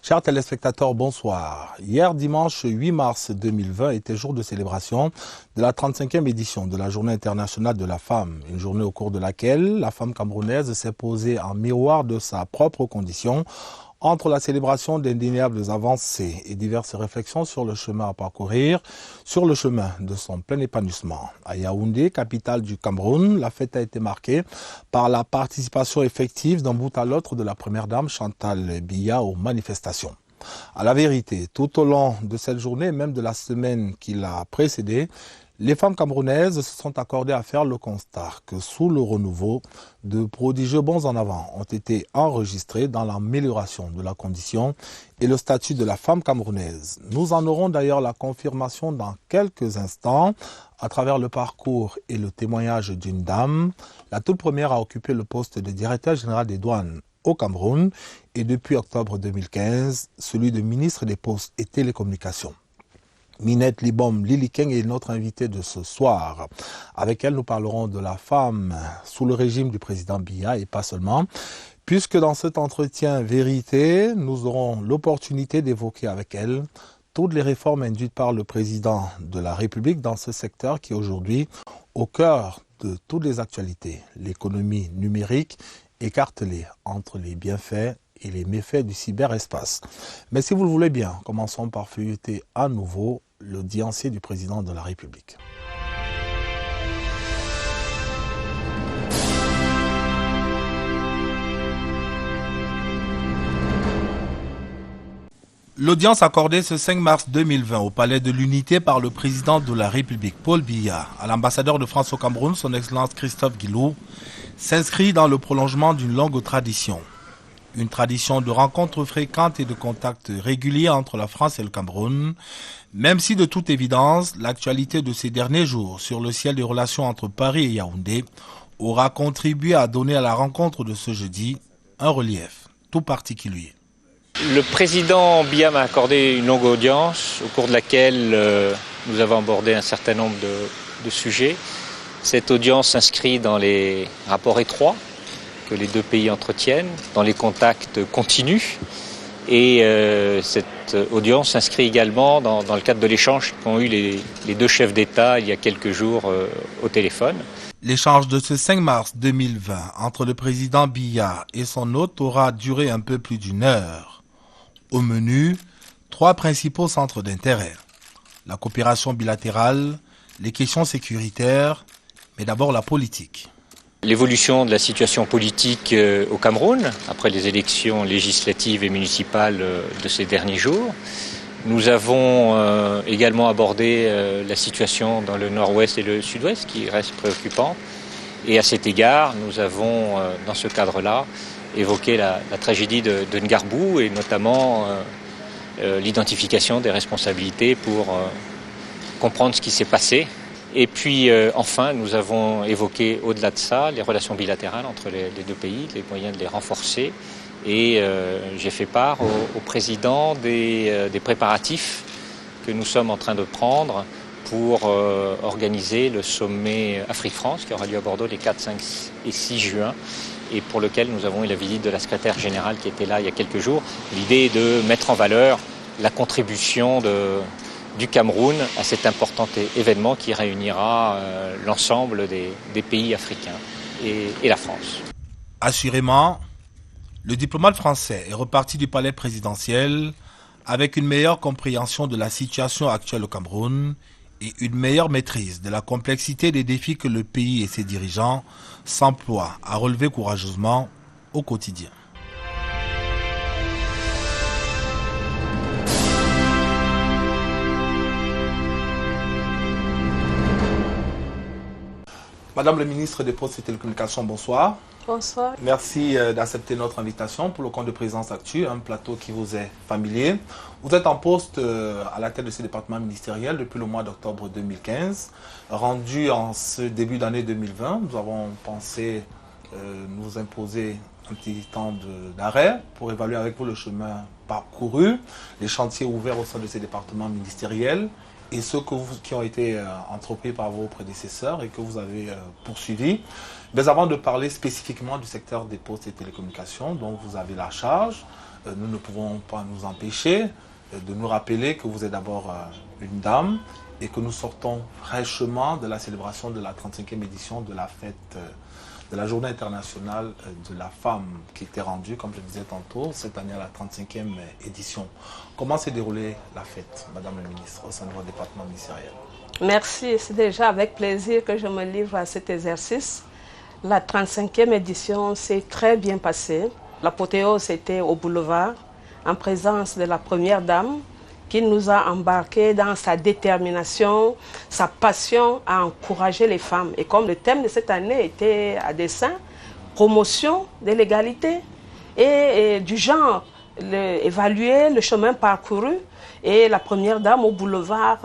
Chers téléspectateurs, bonsoir. Hier, dimanche 8 mars 2020, était jour de célébration de la 35e édition de la Journée internationale de la femme. Une journée au cours de laquelle la femme camerounaise s'est posée en miroir de sa propre condition entre la célébration d'indéniables avancées et diverses réflexions sur le chemin à parcourir, sur le chemin de son plein épanouissement. À Yaoundé, capitale du Cameroun, la fête a été marquée par la participation effective d'un bout à l'autre de la première dame Chantal Biya aux manifestations. À la vérité, tout au long de cette journée, même de la semaine qui l'a précédée, les femmes camerounaises se sont accordées à faire le constat que sous le renouveau, de prodigieux bonds en avant ont été enregistrés dans l'amélioration de la condition et le statut de la femme camerounaise. Nous en aurons d'ailleurs la confirmation dans quelques instants à travers le parcours et le témoignage d'une dame, la toute première à occuper le poste de directeur général des douanes au Cameroun et depuis octobre 2015, celui de ministre des Postes et Télécommunications. Minette Libom Lilikeng est notre invitée de ce soir. Avec elle, nous parlerons de la femme sous le régime du président Biya et pas seulement, puisque dans cet entretien vérité, nous aurons l'opportunité d'évoquer avec elle toutes les réformes induites par le président de la République dans ce secteur qui est aujourd'hui au cœur de toutes les actualités. L'économie numérique écartelée entre les bienfaits et les méfaits du cyberespace. Mais si vous le voulez bien, commençons par feuilleter à nouveau l'audiencier du président de la République. L'audience accordée ce 5 mars 2020 au Palais de l'Unité par le président de la République, Paul Biya, à l'ambassadeur de France au Cameroun, son Excellence Christophe Guilou, s'inscrit dans le prolongement d'une longue tradition. Une tradition de rencontres fréquentes et de contacts réguliers entre la France et le Cameroun, même si de toute évidence, l'actualité de ces derniers jours sur le ciel des relations entre Paris et Yaoundé aura contribué à donner à la rencontre de ce jeudi un relief tout particulier. Le président Biya m'a accordé une longue audience au cours de laquelle nous avons abordé un certain nombre de sujets. Cette audience s'inscrit dans les rapports étroits que les deux pays entretiennent, dans les contacts continus. Et cette audience s'inscrit également dans le cadre de l'échange qu'ont eu les deux chefs d'État il y a quelques jours au téléphone. L'échange de ce 5 mars 2020 entre le président Biya et son hôte aura duré un peu plus d'une heure. Au menu, 3 principaux centres d'intérêt. La coopération bilatérale, les questions sécuritaires, mais d'abord la politique. L'évolution de la situation politique au Cameroun, après les élections législatives et municipales de ces derniers jours. Nous avons également abordé la situation dans le nord-ouest et le sud-ouest, qui reste préoccupante. Et à cet égard, nous avons, dans ce cadre-là, évoqué la tragédie de Ngarbou et notamment l'identification des responsabilités pour comprendre ce qui s'est passé. Et puis enfin, nous avons évoqué au-delà de ça les relations bilatérales entre les deux pays, les moyens de les renforcer. Et j'ai fait part au président des préparatifs que nous sommes en train de prendre pour organiser le sommet Afrique-France qui aura lieu à Bordeaux les 4, 5 et 6 juin et pour lequel nous avons eu la visite de la secrétaire générale qui était là il y a quelques jours. L'idée est de mettre en valeur la contribution du Cameroun à cet important événement qui réunira l'ensemble des pays africains et la France. Assurément, le diplomate français est reparti du palais présidentiel avec une meilleure compréhension de la situation actuelle au Cameroun et une meilleure maîtrise de la complexité des défis que le pays et ses dirigeants s'emploient à relever courageusement au quotidien. Madame le ministre des Postes et Télécommunications, bonsoir. Bonsoir. Merci d'accepter notre invitation pour le compte de Présence Actu, un plateau qui vous est familier. Vous êtes en poste à la tête de ce département ministériel depuis le mois d'octobre 2015. Rendu en ce début d'année 2020, nous avons pensé nous imposer un petit temps d'arrêt pour évaluer avec vous le chemin parcouru, les chantiers ouverts au sein de ces départements ministériels et ceux qui ont été entrepris par vos prédécesseurs et que vous avez poursuivis. Mais avant de parler spécifiquement du secteur des postes et télécommunications, dont vous avez la charge, nous ne pouvons pas nous empêcher de nous rappeler que vous êtes d'abord une dame et que nous sortons fraîchement de la célébration de la 35e édition de la fête de la Journée internationale de la femme qui était rendue, comme je le disais tantôt, cette année à la 35e édition. Comment s'est déroulée la fête, Madame la Ministre, au sein de votre département ministériel? Merci, c'est déjà avec plaisir que je me livre à cet exercice. La 35e édition s'est très bien passée. L'apothéose était au boulevard, en présence de la Première Dame, qui nous a embarqués dans sa détermination, sa passion à encourager les femmes. Et comme le thème de cette année était à dessein, promotion de l'égalité et du genre, évaluer le chemin parcouru. Et la Première Dame au boulevard,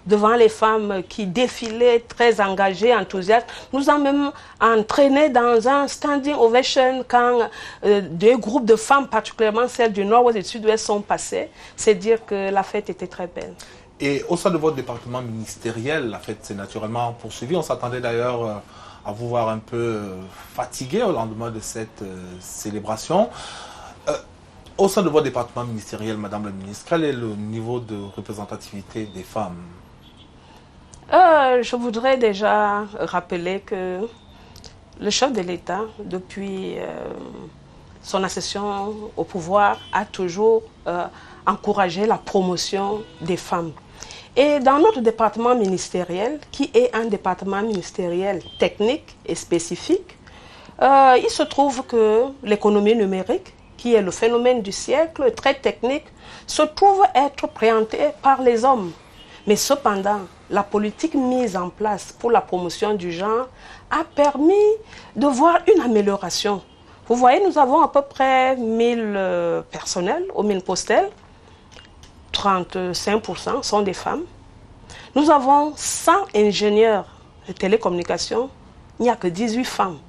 devant les femmes qui défilaient, très engagées, enthousiastes, nous a même entraînés dans un standing ovation quand deux groupes de femmes, particulièrement celles du Nord-Ouest et du Sud-Ouest, sont passées. C'est dire que la fête était très belle. Et au sein de votre département ministériel, la fête s'est naturellement poursuivie. On s'attendait d'ailleurs à vous voir un peu fatigué au lendemain de cette célébration. Au sein de votre département ministériel, Madame la Ministre, quel est le niveau de représentativité des femmes? Je voudrais déjà rappeler que le chef de l'État, depuis son accession au pouvoir, a toujours encouragé la promotion des femmes. Et dans notre département ministériel, qui est un département ministériel technique et spécifique, il se trouve que l'économie numérique, qui est le phénomène du siècle, très technique, se trouve être présenté par les hommes. Mais cependant, la politique mise en place pour la promotion du genre a permis de voir une amélioration. Vous voyez, nous avons à peu près 1000 personnels aux mines postales. 35% sont des femmes. Nous avons 100 ingénieurs de télécommunications. Il n'y a que 18 femmes.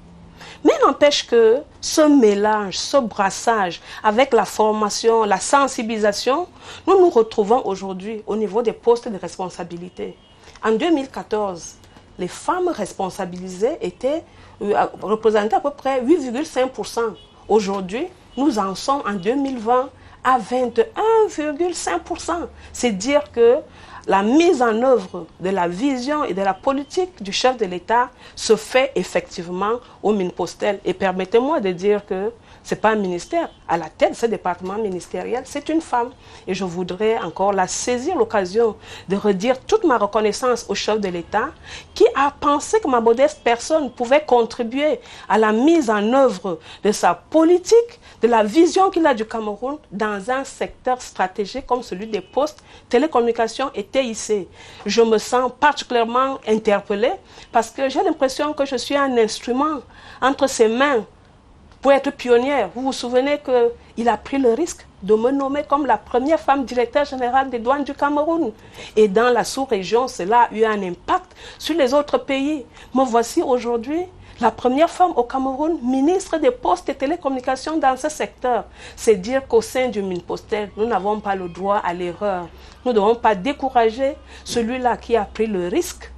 Mais n'empêche que ce mélange, ce brassage avec la formation, la sensibilisation, nous nous retrouvons aujourd'hui au niveau des postes de responsabilité. En 2014, les femmes responsabilisées représentaient à peu près 8,5%. Aujourd'hui, nous en sommes en 2020 à 21,5%. C'est dire que la mise en œuvre de la vision et de la politique du chef de l'État se fait effectivement aux mines postales. Et permettez-moi de dire que ce n'est pas un ministère. À la tête de ce département ministériel, c'est une femme. Et je voudrais encore saisir l'occasion de redire toute ma reconnaissance au chef de l'État qui a pensé que ma modeste personne pouvait contribuer à la mise en œuvre de sa politique, de la vision qu'il a du Cameroun dans un secteur stratégique comme celui des postes, télécommunications et TIC. Je me sens particulièrement interpellée parce que j'ai l'impression que je suis un instrument entre ses mains pour être pionnière. Vous vous souvenez qu'il a pris le risque de me nommer comme la première femme directeur générale des douanes du Cameroun. Et dans la sous-région, cela a eu un impact sur les autres pays. Me voici aujourd'hui la première femme au Cameroun, ministre des Postes et Télécommunications dans ce secteur. C'est dire qu'au sein du Minpostel, nous n'avons pas le droit à l'erreur. Nous ne devons pas décourager celui-là qui a pris le risque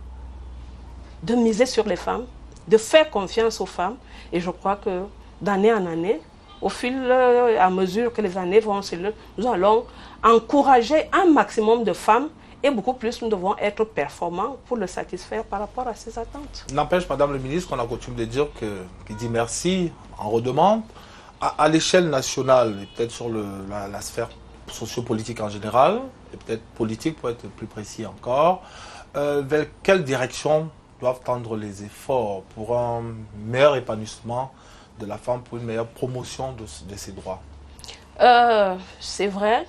de miser sur les femmes, de faire confiance aux femmes. Et je crois que d'année en année, au fil et à mesure que les années vont se lever, nous allons encourager un maximum de femmes et beaucoup plus nous devons être performants pour le satisfaire par rapport à ses attentes. N'empêche, Madame le Ministre, qu'on a coutume de dire qui dit merci en redemande. À l'échelle nationale et peut-être sur la sphère sociopolitique en général, et peut-être politique pour être plus précis encore, vers quelle direction doivent tendre les efforts pour un meilleur épanouissement de la femme, pour une meilleure promotion de ses droits? C'est vrai.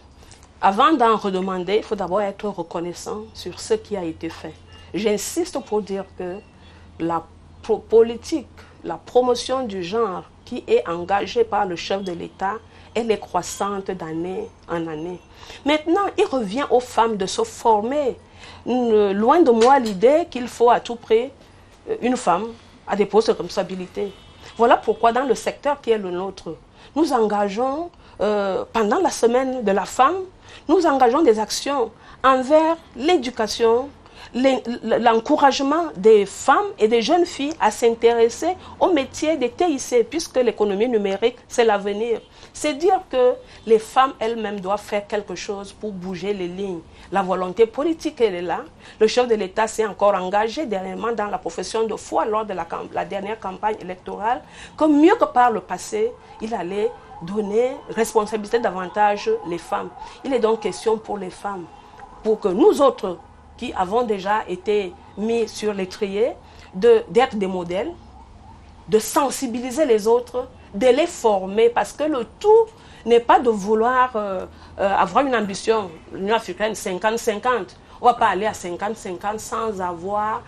Avant d'en redemander, il faut d'abord être reconnaissant sur ce qui a été fait. J'insiste pour dire que la politique, la promotion du genre qui est engagée par le chef de l'État, elle est croissante d'année en année. Maintenant, il revient aux femmes de se former. Loin de moi l'idée qu'il faut à tout prix une femme à des postes de responsabilité. Voilà pourquoi dans le secteur qui est le nôtre, nous engageons pendant la semaine de la femme, nous engageons des actions envers l'éducation, l'encouragement des femmes et des jeunes filles à s'intéresser au métier des TIC, puisque l'économie numérique, c'est l'avenir. C'est dire que les femmes elles-mêmes doivent faire quelque chose pour bouger les lignes. La volonté politique, elle est là. Le chef de l'État s'est encore engagé dernièrement dans la profession de foi lors de la dernière campagne électorale, que mieux que par le passé, il allait donner responsabilité davantage les femmes. Il est donc question pour les femmes, pour que nous autres, qui avons déjà été mis sur l'étrier, d'être des modèles, de sensibiliser les autres, de les former, parce que le tout n'est pas de vouloir avoir une ambition, l'Union africaine 50-50. On ne va pas aller à 50-50 sans avoir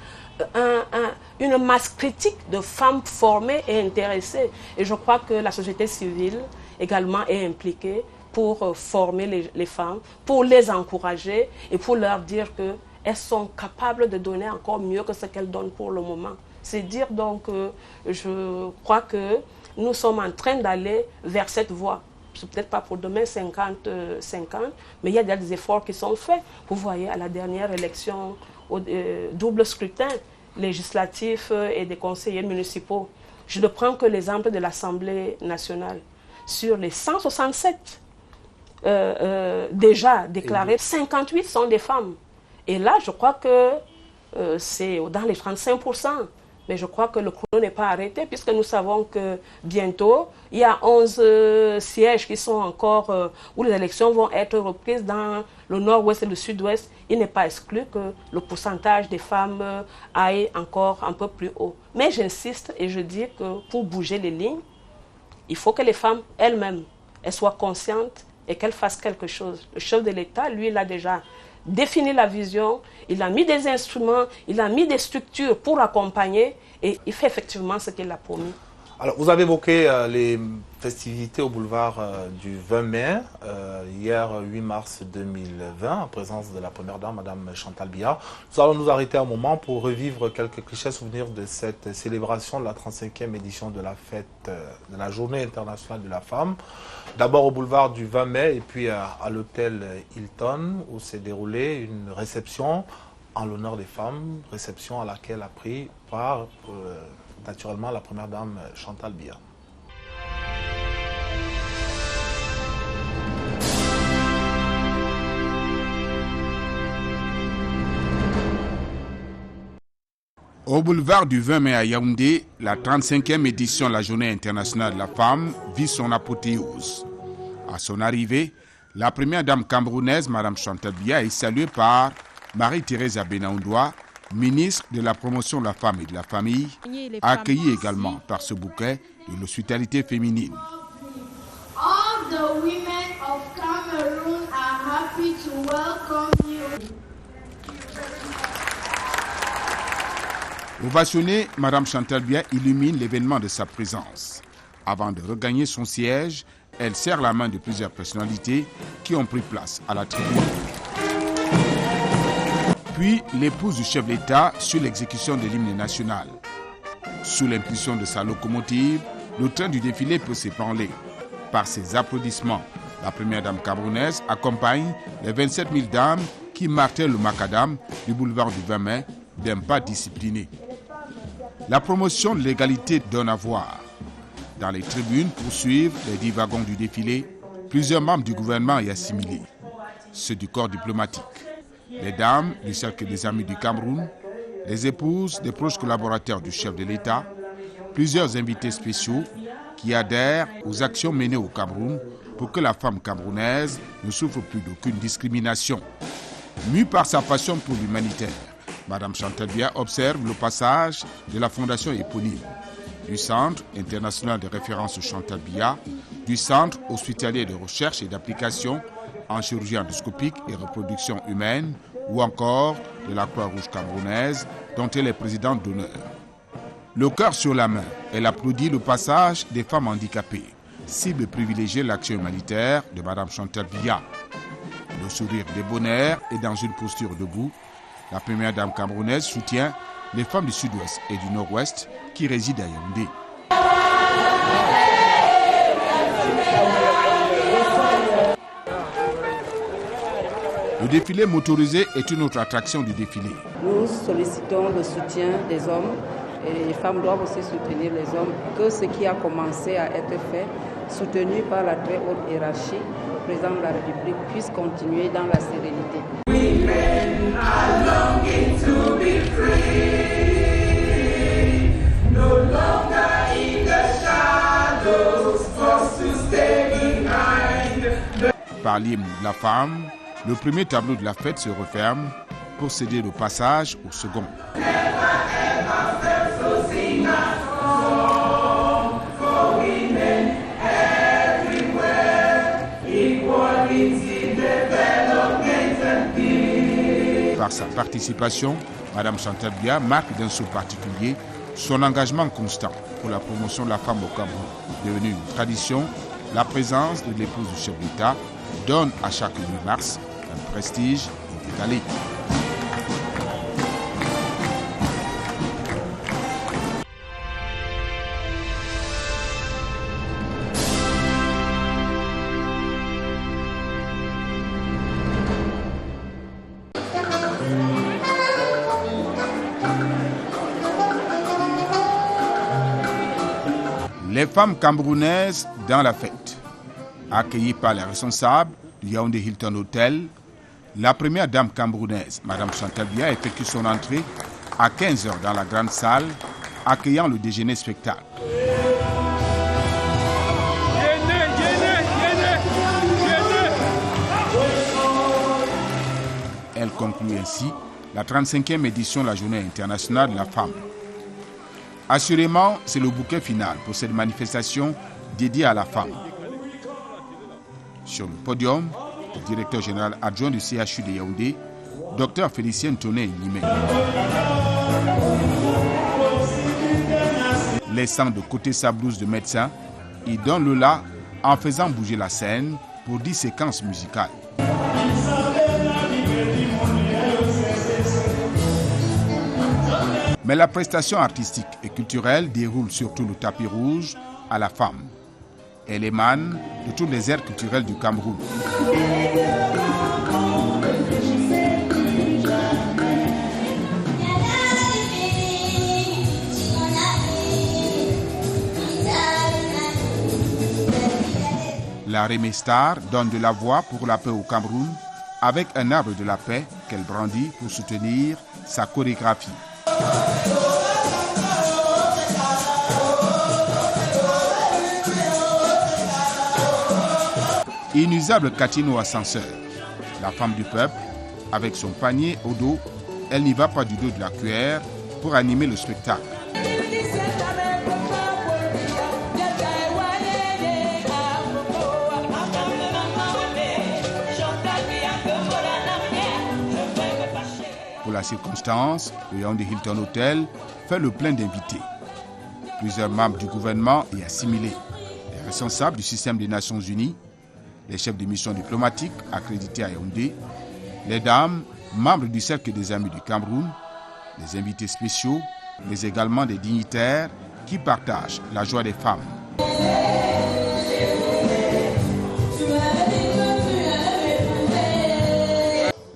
une masse critique de femmes formées et intéressées. Et je crois que la société civile également est impliquée pour former les femmes, pour les encourager et pour leur dire qu'elles sont capables de donner encore mieux que ce qu'elles donnent pour le moment. C'est dire donc, je crois que nous sommes en train d'aller vers cette voie. C'est peut-être pas pour demain 50-50, mais il y a des efforts qui sont faits. Vous voyez, à la dernière élection, au double scrutin législatif et des conseillers municipaux, je ne prends que l'exemple de l'Assemblée nationale. Sur les 167 déjà déclarés, 58 sont des femmes. Et là, je crois que c'est dans les 35%. Mais je crois que le chrono n'est pas arrêté, puisque nous savons que bientôt, il y a 11 sièges qui sont encore, où les élections vont être reprises dans le nord-ouest et le sud-ouest. Il n'est pas exclu que le pourcentage des femmes aille encore un peu plus haut. Mais j'insiste et je dis que pour bouger les lignes, il faut que les femmes elles-mêmes soient conscientes et qu'elles fassent quelque chose. Le chef de l'État, lui, il a déjà défini la vision, il a mis des instruments, il a mis des structures pour accompagner et il fait effectivement ce qu'il a promis. Alors, vous avez évoqué les festivités au boulevard du 20 mai, hier 8 mars 2020, en présence de la première dame, Madame Chantal Biya. Nous allons nous arrêter un moment pour revivre quelques clichés souvenirs de cette célébration de la 35e édition de la fête de la Journée internationale de la femme. D'abord au boulevard du 20 mai et puis à l'hôtel Hilton, où s'est déroulée une réception en l'honneur des femmes, réception à laquelle a pris part naturellement la première dame Chantal Biya. Au boulevard du 20 mai à Yaoundé, la 35e édition de la Journée internationale de la femme vit son apothéose. À son arrivée, la première dame camerounaise, Mme Chantal Biya, est saluée par Marie-Thérèse Abenaoundoua, ministre de la promotion de la femme et de la famille, accueillie également par ce bouquet de l'hospitalité féminine. All the women of Cameroon are happy to welcome you. Ovationnée, Mme Chantal Biya illumine l'événement de sa présence. Avant de regagner son siège, elle serre la main de plusieurs personnalités qui ont pris place à la tribune. Puis l'épouse du chef d'État sur l'exécution de l'hymne national. Sous l'impulsion de sa locomotive, le train du défilé peut s'ébranler. Par ses applaudissements, la première dame camerounaise accompagne les 27 000 dames qui marquaient le macadam du boulevard du 20 mai d'un pas discipliné. La promotion de l'égalité donne à voir. Dans les tribunes poursuivent les 10 wagons du défilé, plusieurs membres du gouvernement y assimilés, ceux du corps diplomatique, les dames du cercle des amis du Cameroun, les épouses des proches collaborateurs du chef de l'État, plusieurs invités spéciaux qui adhèrent aux actions menées au Cameroun pour que la femme camerounaise ne souffre plus d'aucune discrimination. Mue par sa passion pour l'humanitaire, Mme Chantal Biya observe le passage de la fondation éponyme, du Centre international de référence Chantal Biya, du Centre hospitalier de recherche et d'application en chirurgie endoscopique et reproduction humaine, ou encore de la Croix-Rouge camerounaise, dont elle est présidente d'honneur. Le cœur sur la main, elle applaudit le passage des femmes handicapées, cible privilégiée de l'action humanitaire de Mme Chantal Biya. Le sourire débonnaire et dans une posture debout, la première dame camerounaise soutient les femmes du sud-ouest et du nord-ouest qui résident à Yaoundé. Le défilé motorisé est une autre attraction du défilé. Nous sollicitons le soutien des hommes et les femmes doivent aussi soutenir les hommes, que ce qui a commencé à être fait, soutenu par la très haute hiérarchie, le président de la République, puisse continuer dans la sérénité. Women are longing to be free, no longer in the shadows, forced to stay behind. Par l'hymne de la femme, le premier tableau de la fête se referme pour céder le passage au second. Par sa participation, Mme Chantal Biya marque d'un saut particulier son engagement constant pour la promotion de la femme au Cameroun. Devenue une tradition, la présence de l'épouse du chef d'État donne à chaque 8 mars un prestige inégalé. Les femmes camerounaises dans la fête. Accueillies par les responsables du Yaoundé Hilton Hotel, la première dame camerounaise, Mme Chantal Biya, effectue son entrée à 15h dans la grande salle, accueillant le déjeuner spectacle. Elle conclut ainsi la 35e édition de la Journée internationale de la femme. Assurément, c'est le bouquet final pour cette manifestation dédiée à la femme. Sur le podium, le directeur général adjoint du CHU de Yaoundé, Dr Félicien Tonnet-Limé. Laissant de côté sa blouse de médecin, il donne le la en faisant bouger la scène pour 10 séquences musicales. Mais la prestation artistique et culturelle déroule surtout le tapis rouge à la femme. Elle émane de toutes les aires culturelles du Cameroun. La Rémé Star donne de la voix pour la paix au Cameroun avec un arbre de la paix qu'elle brandit pour soutenir sa chorégraphie. Inusable Catino ascenseur, la femme du peuple, avec son panier au dos, elle n'y va pas du dos de la cuillère pour animer le spectacle. Pour la circonstance, le Yaoundé Hilton Hotel fait le plein d'invités. Plusieurs membres du gouvernement y assimilés, les responsables du système des Nations Unies, les chefs de mission diplomatiques accrédités à Yaoundé, les dames, membres du Cercle des Amis du Cameroun, les invités spéciaux, mais également des dignitaires qui partagent la joie des femmes.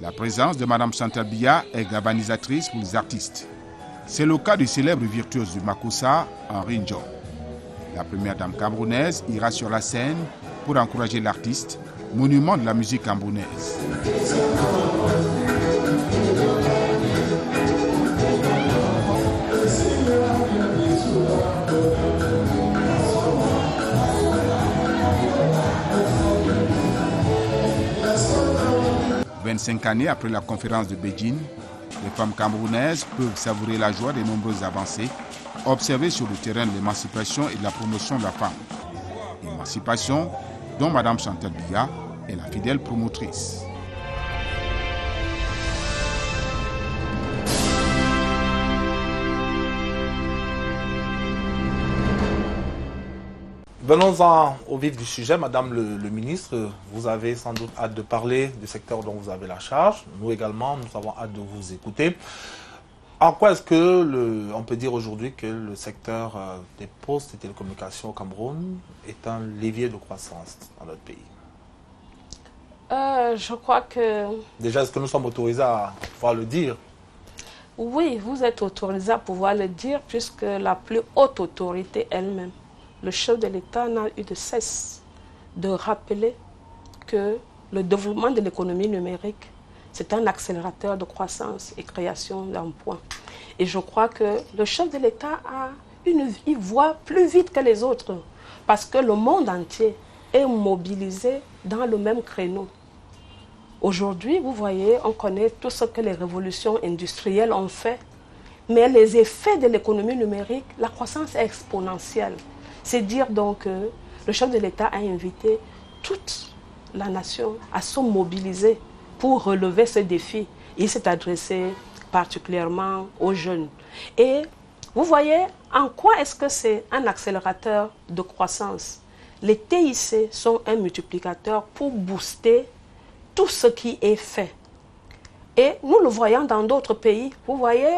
La présence de Mme Chantal Biya est galvanisatrice pour les artistes. C'est le cas du célèbre virtuose du Makossa, Henri Ndjong. La première dame camerounaise ira sur la scène pour encourager l'artiste, monument de la musique camerounaise. « 25 années après la conférence de Beijing, les femmes camerounaises peuvent savourer la joie des nombreuses avancées observées sur le terrain de l'émancipation et de la promotion de la femme. Émancipation dont Mme Chantal Biya est la fidèle promotrice. Venons-en au vif du sujet, Madame le ministre. Vous avez sans doute hâte de parler du secteur dont vous avez la charge. Nous également, nous avons hâte de vous écouter. En quoi est-ce que on peut dire aujourd'hui que le secteur des postes et télécommunications au Cameroun est un levier de croissance dans notre pays? Je crois que... Déjà, est-ce que nous sommes autorisés à pouvoir le dire? Oui, vous êtes autorisé à pouvoir le dire puisque la plus haute autorité elle-même, le chef de l'État, n'a eu de cesse de rappeler que le développement de l'économie numérique, c'est un accélérateur de croissance et création d'emplois. Et je crois que le chef de l'État il voit plus vite que les autres parce que le monde entier est mobilisé dans le même créneau. Aujourd'hui, vous voyez, on connaît tout ce que les révolutions industrielles ont fait, mais les effets de l'économie numérique, la croissance est exponentielle. C'est dire donc que le chef de l'État a invité toute la nation à se mobiliser pour relever ce défi. Il s'est adressé particulièrement aux jeunes. Et vous voyez, en quoi est-ce que c'est un accélérateur de croissance? Les TIC sont un multiplicateur pour booster tout ce qui est fait. Et nous le voyons dans d'autres pays. Vous voyez,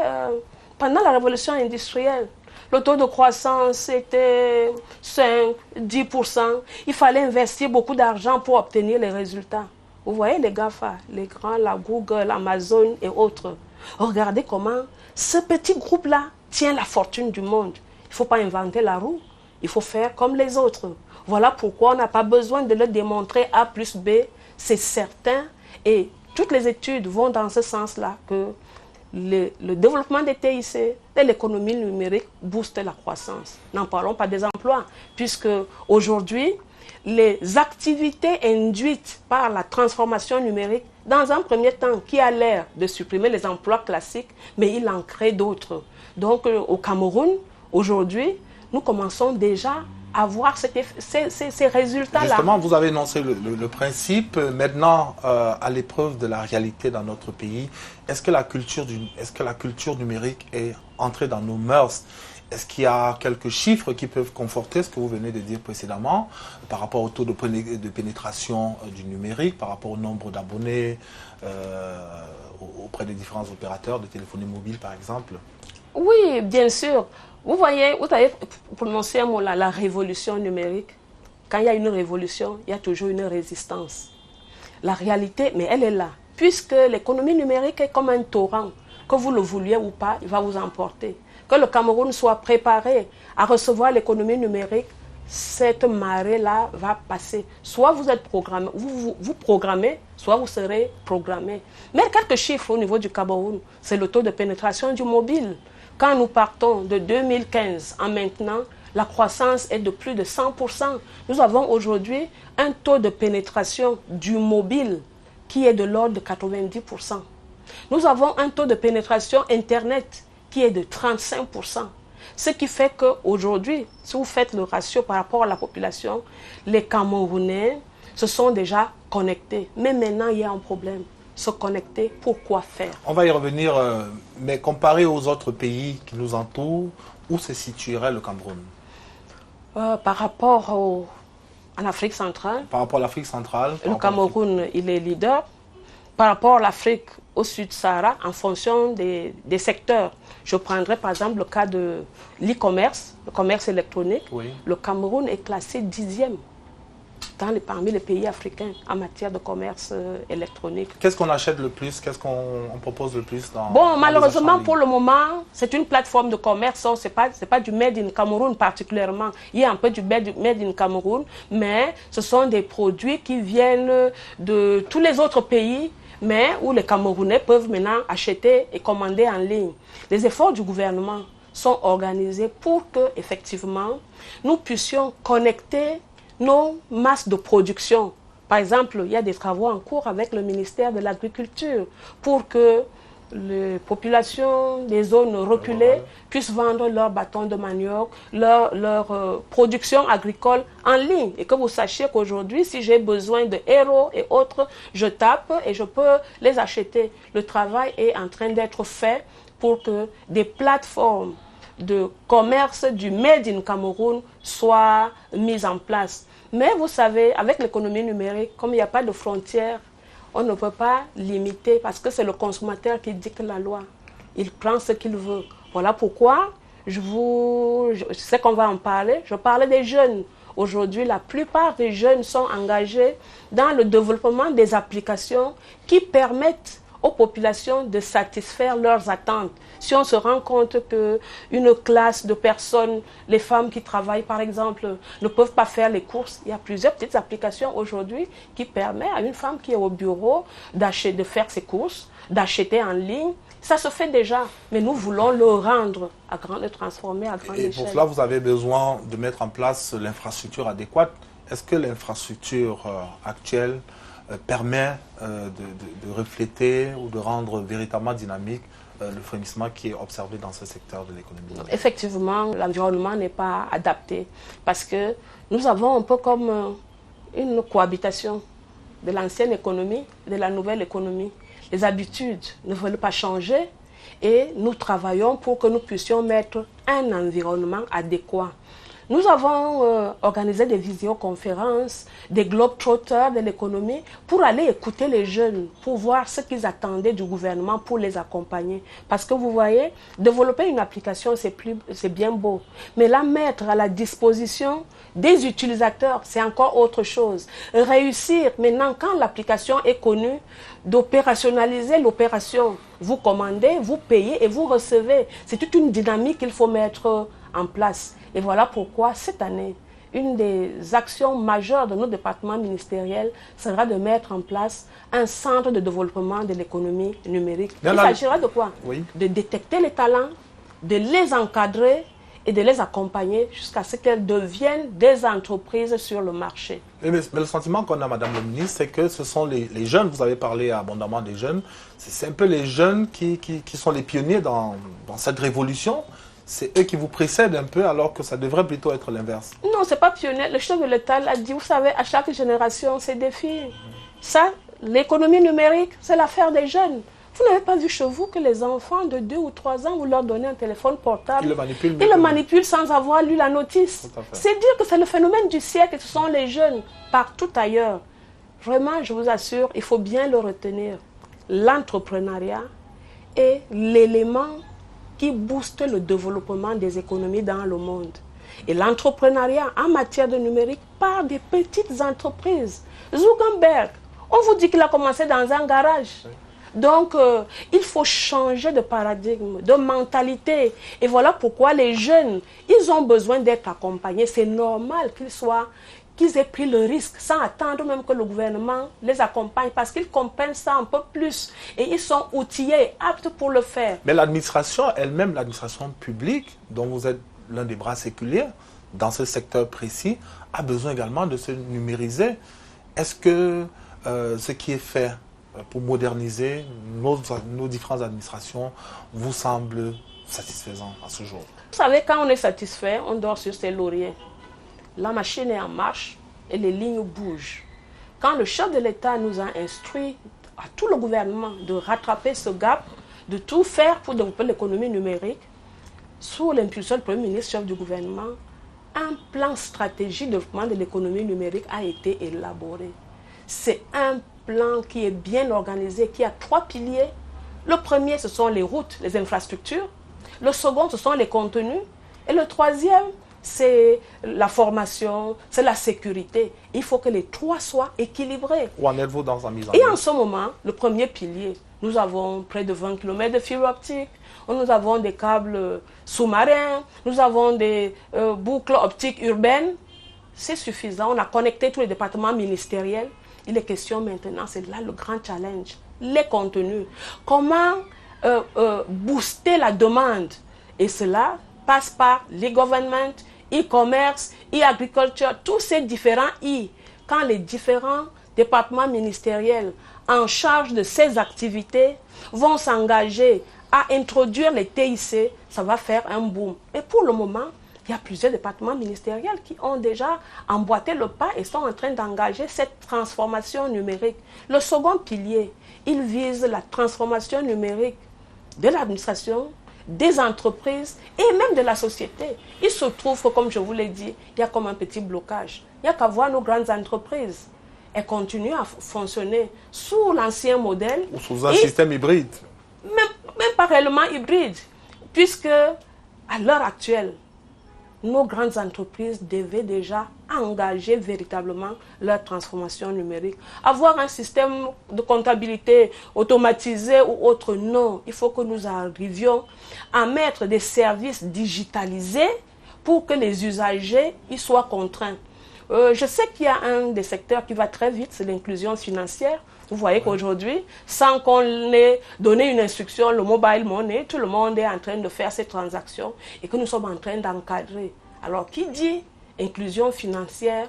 pendant la révolution industrielle, le taux de croissance était 5, 10%. Il fallait investir beaucoup d'argent pour obtenir les résultats. Vous voyez les GAFA, les grands, la Google, Amazon et autres. Regardez comment ce petit groupe-là tient la fortune du monde. Il ne faut pas inventer la roue, il faut faire comme les autres. Voilà pourquoi on n'a pas besoin de le démontrer A plus B, c'est certain. Et toutes les études vont dans ce sens-là, que le développement des TIC, de l'économie numérique, booste la croissance. N'en parlons pas des emplois, puisque aujourd'hui, les activités induites par la transformation numérique, dans un premier temps, qui a l'air de supprimer les emplois classiques, mais il en crée d'autres. Donc au Cameroun, aujourd'hui, nous commençons déjà à voir ces résultats-là. Justement, vous avez énoncé le principe. Maintenant, à l'épreuve de la réalité dans notre pays, est-ce que la culture numérique est entrée dans nos mœurs? Est-ce qu'il y a quelques chiffres qui peuvent conforter ce que vous venez de dire précédemment par rapport au taux de pénétration du numérique, par rapport au nombre d'abonnés auprès des différents opérateurs de téléphonie mobile, par exemple? Oui, bien sûr. Vous avez prononcé un mot là, la révolution numérique. Quand il y a une révolution, il y a toujours une résistance. La réalité, mais elle est là. Puisque l'économie numérique est comme un torrent, que vous le vouliez ou pas, il va vous emporter. Que le Cameroun soit préparé à recevoir l'économie numérique, cette marée-là va passer. Soit vous êtes programmé, vous programmez, soit vous serez programmé. Mais quelques chiffres au niveau du Cameroun, c'est le taux de pénétration du mobile. Quand nous partons de 2015 en maintenant, la croissance est de plus de 100%. Nous avons aujourd'hui un taux de pénétration du mobile qui est de l'ordre de 90%. Nous avons un taux de pénétration Internet qui est de 35%. Ce qui fait qu'aujourd'hui, si vous faites le ratio par rapport à la population, les Camerounais se sont déjà connectés. Mais maintenant, il y a un problème. Se connecter, pourquoi faire? On va y revenir, mais comparé aux autres pays qui nous entourent, où se situerait le Cameroun? Par rapport en Afrique centrale. Par rapport à l'Afrique centrale. Le Cameroun, il est leader. Par rapport à l'Afrique au Sud-Sahara, en fonction des secteurs. Je prendrai par exemple le cas de l'e-commerce, le commerce électronique. Oui. Le Cameroun est classé 10e parmi les pays africains en matière de commerce électronique. Qu'est-ce qu'on achète le plus? Qu'est-ce qu'on propose le plus dans malheureusement, pour le moment, c'est une plateforme de commerce. Ce n'est pas du Made in Cameroun particulièrement. Il y a un peu du Made in Cameroun, mais ce sont des produits qui viennent de tous les autres pays, mais où les Camerounais peuvent maintenant acheter et commander en ligne. Les efforts du gouvernement sont organisés pour que, effectivement, nous puissions connecter nos masses de production. Par exemple, il y a des travaux en cours avec le ministère de l'Agriculture pour que les populations des zones reculées puissent vendre leurs bâtons de manioc, leur production agricole en ligne. Et que vous sachiez qu'aujourd'hui, si j'ai besoin de héros et autres, je tape et je peux les acheter. Le travail est en train d'être fait pour que des plateformes de commerce du Made in Cameroun soient mises en place. Mais vous savez, avec l'économie numérique, comme il n'y a pas de frontières, on ne peut pas limiter parce que c'est le consommateur qui dicte la loi. Il prend ce qu'il veut. Voilà pourquoi je sais qu'on va en parler. Je parlais des jeunes. Aujourd'hui, la plupart des jeunes sont engagés dans le développement des applications qui permettent aux populations de satisfaire leurs attentes. Si on se rend compte qu'une classe de personnes, les femmes qui travaillent par exemple, ne peuvent pas faire les courses, il y a plusieurs petites applications aujourd'hui qui permettent à une femme qui est au bureau de faire ses courses, d'acheter en ligne. Ça se fait déjà, mais nous voulons le rendre, le transformer à grande échelle. Et pour cela, vous avez besoin de mettre en place l'infrastructure adéquate. Est-ce que l'infrastructure actuelle permet de refléter ou de rendre véritablement dynamique le frémissement qui est observé dans ce secteur de l'économie? Effectivement, l'environnement n'est pas adapté parce que nous avons un peu comme une cohabitation de l'ancienne économie et de la nouvelle économie. Les habitudes ne veulent pas changer et nous travaillons pour que nous puissions mettre un environnement adéquat. Nous avons organisé des visioconférences, des globetrotters de l'économie pour aller écouter les jeunes, pour voir ce qu'ils attendaient du gouvernement pour les accompagner. Parce que vous voyez, développer une application, c'est bien beau. Mais la mettre à la disposition des utilisateurs, c'est encore autre chose. Réussir, maintenant, quand l'application est connue, d'opérationnaliser l'opération. Vous commandez, vous payez et vous recevez. C'est toute une dynamique qu'il faut mettre en place. Et voilà pourquoi cette année, une des actions majeures de nos départements ministériels sera de mettre en place un centre de développement de l'économie numérique. Il s'agira de quoi? De détecter les talents, de les encadrer et de les accompagner jusqu'à ce qu'elles deviennent des entreprises sur le marché. Mais le sentiment qu'on a, Madame la Ministre, c'est que ce sont les jeunes, vous avez parlé abondamment des jeunes, c'est un peu les jeunes qui sont les pionniers dans cette révolution. C'est eux qui vous précèdent un peu alors que ça devrait plutôt être l'inverse. Non, ce n'est pas pionnier. Le chef de l'État l'a dit, vous savez, à chaque génération, ses défis. Ça, l'économie numérique, c'est l'affaire des jeunes. Vous n'avez pas vu chez vous que les enfants de 2 ou 3 ans, vous leur donnez un téléphone portable. Ils le manipulent sans avoir lu la notice. C'est dire que c'est le phénomène du siècle et ce sont les jeunes partout ailleurs. Vraiment, je vous assure, il faut bien le retenir. L'entrepreneuriat est l'élément qui booste le développement des économies dans le monde. Et l'entrepreneuriat en matière de numérique part des petites entreprises. Zuckerberg, on vous dit qu'il a commencé dans un garage. Donc, il faut changer de paradigme, de mentalité. Et voilà pourquoi les jeunes, ils ont besoin d'être accompagnés. C'est normal qu'ils aient pris le risque sans attendre même que le gouvernement les accompagne parce qu'ils comprennent ça un peu plus et ils sont outillés, aptes pour le faire. Mais l'administration elle-même, l'administration publique, dont vous êtes l'un des bras séculiers dans ce secteur précis, a besoin également de se numériser. Est-ce que ce qui est fait pour moderniser nos différentes administrations vous semble satisfaisant à ce jour? Vous savez, quand on est satisfait, on dort sur ses lauriers. La machine est en marche et les lignes bougent. Quand le chef de l'État nous a instruit, à tout le gouvernement, de rattraper ce gap, de tout faire pour développer l'économie numérique, sous l'impulsion du Premier ministre, chef du gouvernement, un plan stratégique de développement de l'économie numérique a été élaboré. C'est un plan qui est bien organisé, qui a 3 piliers. Le premier, ce sont les routes, les infrastructures. Le second, ce sont les contenus. Et le troisième, c'est la formation, c'est la sécurité. Il faut que les 3 soient équilibrés. Où en êtes-vous dans sa mise en œuvre? Et en ce moment, le premier pilier, nous avons près de 20 km de fibre optique, nous avons des câbles sous-marins, nous avons des boucles optiques urbaines. C'est suffisant, on a connecté tous les départements ministériels. Il est question maintenant, c'est là le grand challenge, les contenus. Comment booster la demande? Et cela passe par l'e-government, e-commerce, e-agriculture, tous ces différents I. Quand les différents départements ministériels en charge de ces activités vont s'engager à introduire les TIC, ça va faire un boom. Et pour le moment, il y a plusieurs départements ministériels qui ont déjà emboîté le pas et sont en train d'engager cette transformation numérique. Le second pilier, il vise la transformation numérique de l'administration, des entreprises et même de la société. Il se trouve que, comme je vous l'ai dit, il y a comme un petit blocage. Il n'y a qu'à voir nos grandes entreprises. Elles continuent à fonctionner sous l'ancien modèle. Ou sous un système hybride. Même pas réellement hybride. Puisque, à l'heure actuelle, nos grandes entreprises devaient déjà engager véritablement leur transformation numérique. Avoir un système de comptabilité automatisé ou autre, non. Il faut que nous arrivions à mettre des services digitalisés pour que les usagers y soient contraints. Je sais qu'il y a un des secteurs qui va très vite, c'est l'inclusion financière. Vous voyez qu'aujourd'hui, sans qu'on ait donné une instruction, le mobile money, tout le monde est en train de faire ces transactions et que nous sommes en train d'encadrer. Alors, qui dit inclusion financière,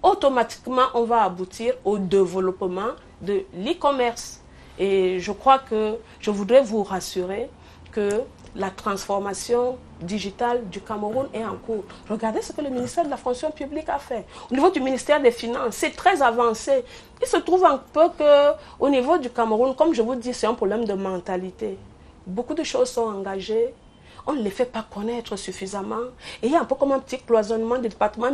automatiquement, on va aboutir au développement de l'e-commerce. Et je crois que je voudrais vous rassurer que la transformation digitale du Cameroun est en cours. Regardez ce que le ministère de la fonction publique a fait. Au niveau du ministère des Finances, c'est très avancé. Il se trouve un peu qu'au niveau du Cameroun, comme je vous dis, c'est un problème de mentalité. Beaucoup de choses sont engagées. On ne les fait pas connaître suffisamment. Et il y a un peu comme un petit cloisonnement de département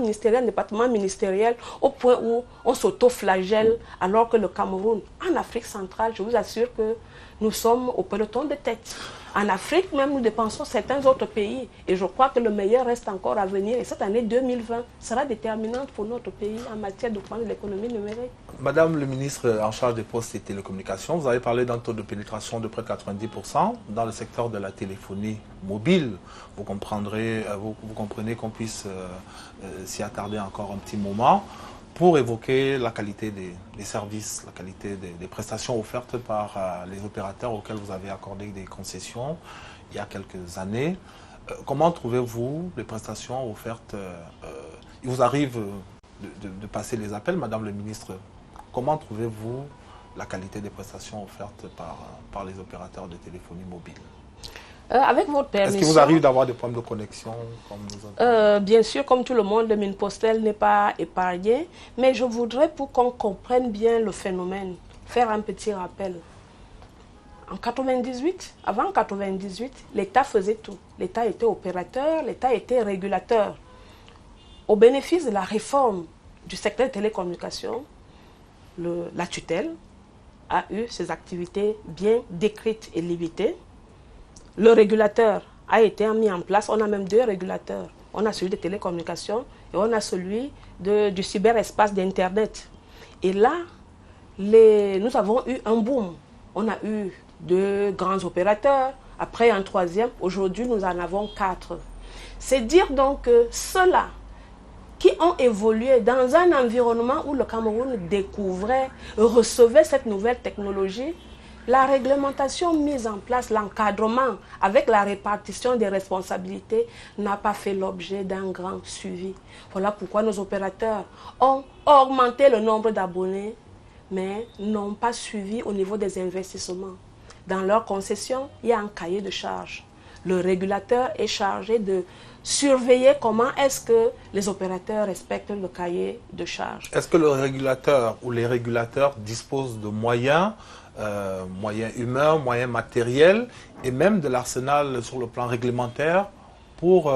ministériel, au point où on s'auto-flagelle, alors que le Cameroun, en Afrique centrale, je vous assure que nous sommes au peloton de tête. En Afrique, même, nous dépensons certains autres pays. Et je crois que le meilleur reste encore à venir. Et cette année 2020 sera déterminante pour notre pays en matière de l'économie numérique. Madame le ministre en charge des postes et télécommunications, vous avez parlé d'un taux de pénétration de près de 90% dans le secteur de la téléphonie mobile. Vous comprenez qu'on puisse s'y attarder encore un petit moment pour évoquer la qualité des services, la qualité des prestations offertes par les opérateurs auxquels vous avez accordé des concessions il y a quelques années. Comment trouvez-vous les prestations offertes? Il vous arrive de passer les appels, Madame le ministre. Comment trouvez-vous la qualité des prestations offertes par les opérateurs de téléphonie mobile? Avec votre permission. Est-ce qu'il vous arrive d'avoir des problèmes de connexion comme nous autres? Bien sûr, comme tout le monde, le Mine-Postel n'est pas épargné. Mais je voudrais, pour qu'on comprenne bien le phénomène, faire un petit rappel. En 98, avant 98, l'État faisait tout. L'État était opérateur, l'État était régulateur. Au bénéfice de la réforme du secteur des télécommunications, la tutelle a eu ses activités bien décrites et limitées. Le régulateur a été mis en place. On a même deux régulateurs. On a celui des télécommunications et on a celui du cyberespace d'Internet. Et là, nous avons eu un boom. On a eu deux grands opérateurs, après un troisième. Aujourd'hui, nous en avons 4. C'est dire donc que ceux-là qui ont évolué dans un environnement où le Cameroun découvrait, recevait cette nouvelle technologie, la réglementation mise en place, l'encadrement avec la répartition des responsabilités n'a pas fait l'objet d'un grand suivi. Voilà pourquoi nos opérateurs ont augmenté le nombre d'abonnés, mais n'ont pas suivi au niveau des investissements. Dans leur concession, il y a un cahier de charges. Le régulateur est chargé de surveiller comment est-ce que les opérateurs respectent le cahier de charges. Est-ce que le régulateur ou les régulateurs disposent de moyens humains, moyens matériels et même de l'arsenal sur le plan réglementaire pour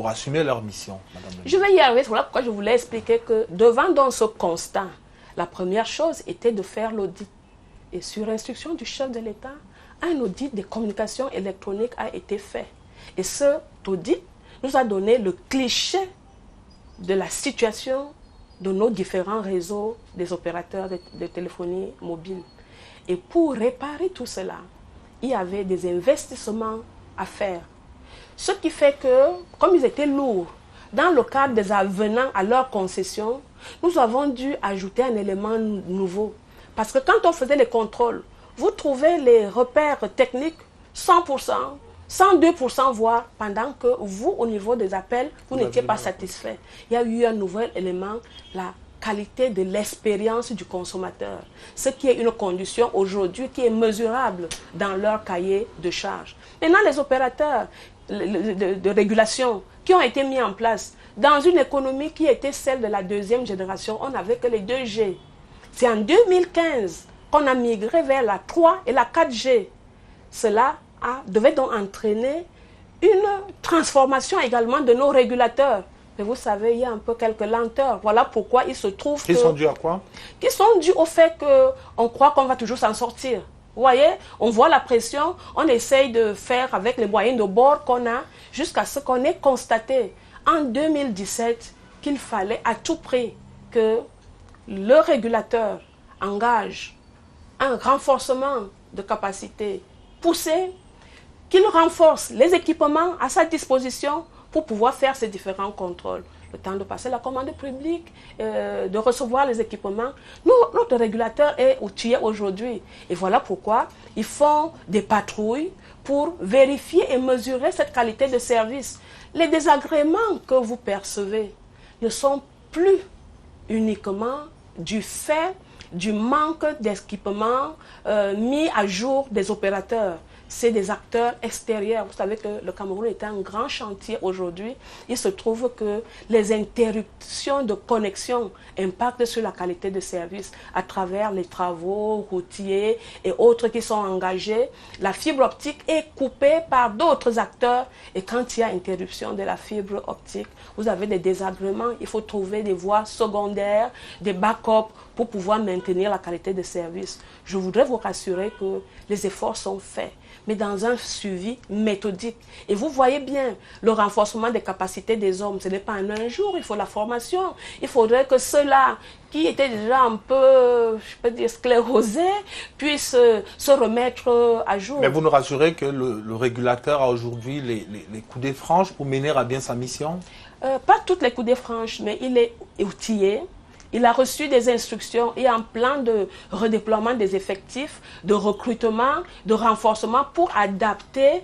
assumer leur mission, Madame la Je vais y arriver, voilà pourquoi je voulais expliquer que devant donc ce constat, la première chose était de faire l'audit. Et sur instruction du chef de l'État, un audit des communications électroniques a été fait. Et cet audit nous a donné le cliché de la situation de nos différents réseaux des opérateurs de téléphonie mobile. Et pour réparer tout cela, il y avait des investissements à faire. Ce qui fait que, comme ils étaient lourds, dans le cadre des avenants à leur concession, nous avons dû ajouter un élément nouveau. Parce que quand on faisait les contrôles, vous trouvez les repères techniques 100%, 102%, voire pendant que vous, au niveau des appels, vous n'étiez pas satisfait. Il y a eu un nouvel élément, la qualité de l'expérience du consommateur. Ce qui est une condition aujourd'hui qui est mesurable dans leur cahier de charges. Maintenant, les opérateurs de régulation qui ont été mis en place dans une économie qui était celle de la deuxième génération, on n'avait que les 2G. C'est en 2015 qu'on a migré vers la 3 et la 4G. Cela devait donc entraîner une transformation également de nos régulateurs. Mais vous savez, il y a un peu quelques lenteurs. Voilà pourquoi il se trouve Qui sont dus à quoi? Qui sont dus au fait qu'on croit qu'on va toujours s'en sortir. Vous voyez, on voit la pression, on essaye de faire avec les moyens de bord qu'on a jusqu'à ce qu'on ait constaté en 2017 qu'il fallait à tout prix que le régulateur engage un renforcement de capacité poussé, qu'il renforce les équipements à sa disposition pour pouvoir faire ces différents contrôles. Le temps de passer la commande publique, de recevoir les équipements. Notre régulateur est outillé aujourd'hui. Et voilà pourquoi ils font des patrouilles pour vérifier et mesurer cette qualité de service. Les désagréments que vous percevez ne sont plus uniquement du fait du manque d'équipements mis à jour des opérateurs. C'est des acteurs extérieurs. Vous savez que le Cameroun est un grand chantier aujourd'hui. Il se trouve que les interruptions de connexion impactent sur la qualité de service à travers les travaux routiers et autres qui sont engagés. La fibre optique est coupée par d'autres acteurs et quand il y a interruption de la fibre optique, vous avez des désagréments. Il faut trouver des voies secondaires, des backups pour pouvoir maintenir la qualité de service. Je voudrais vous rassurer que les efforts sont faits, mais dans un suivi méthodique. Et vous voyez bien, le renforcement des capacités des hommes, ce n'est pas en un jour, il faut la formation. Il faudrait que ceux-là qui étaient déjà un peu, je peux dire, sclérosés, puissent se remettre à jour. Mais vous nous rassurez que le régulateur a aujourd'hui les coudées franches pour mener à bien sa mission? Pas toutes les coudées franches, mais il est outillé. Il a reçu des instructions et un plan de redéploiement des effectifs, de recrutement, de renforcement pour adapter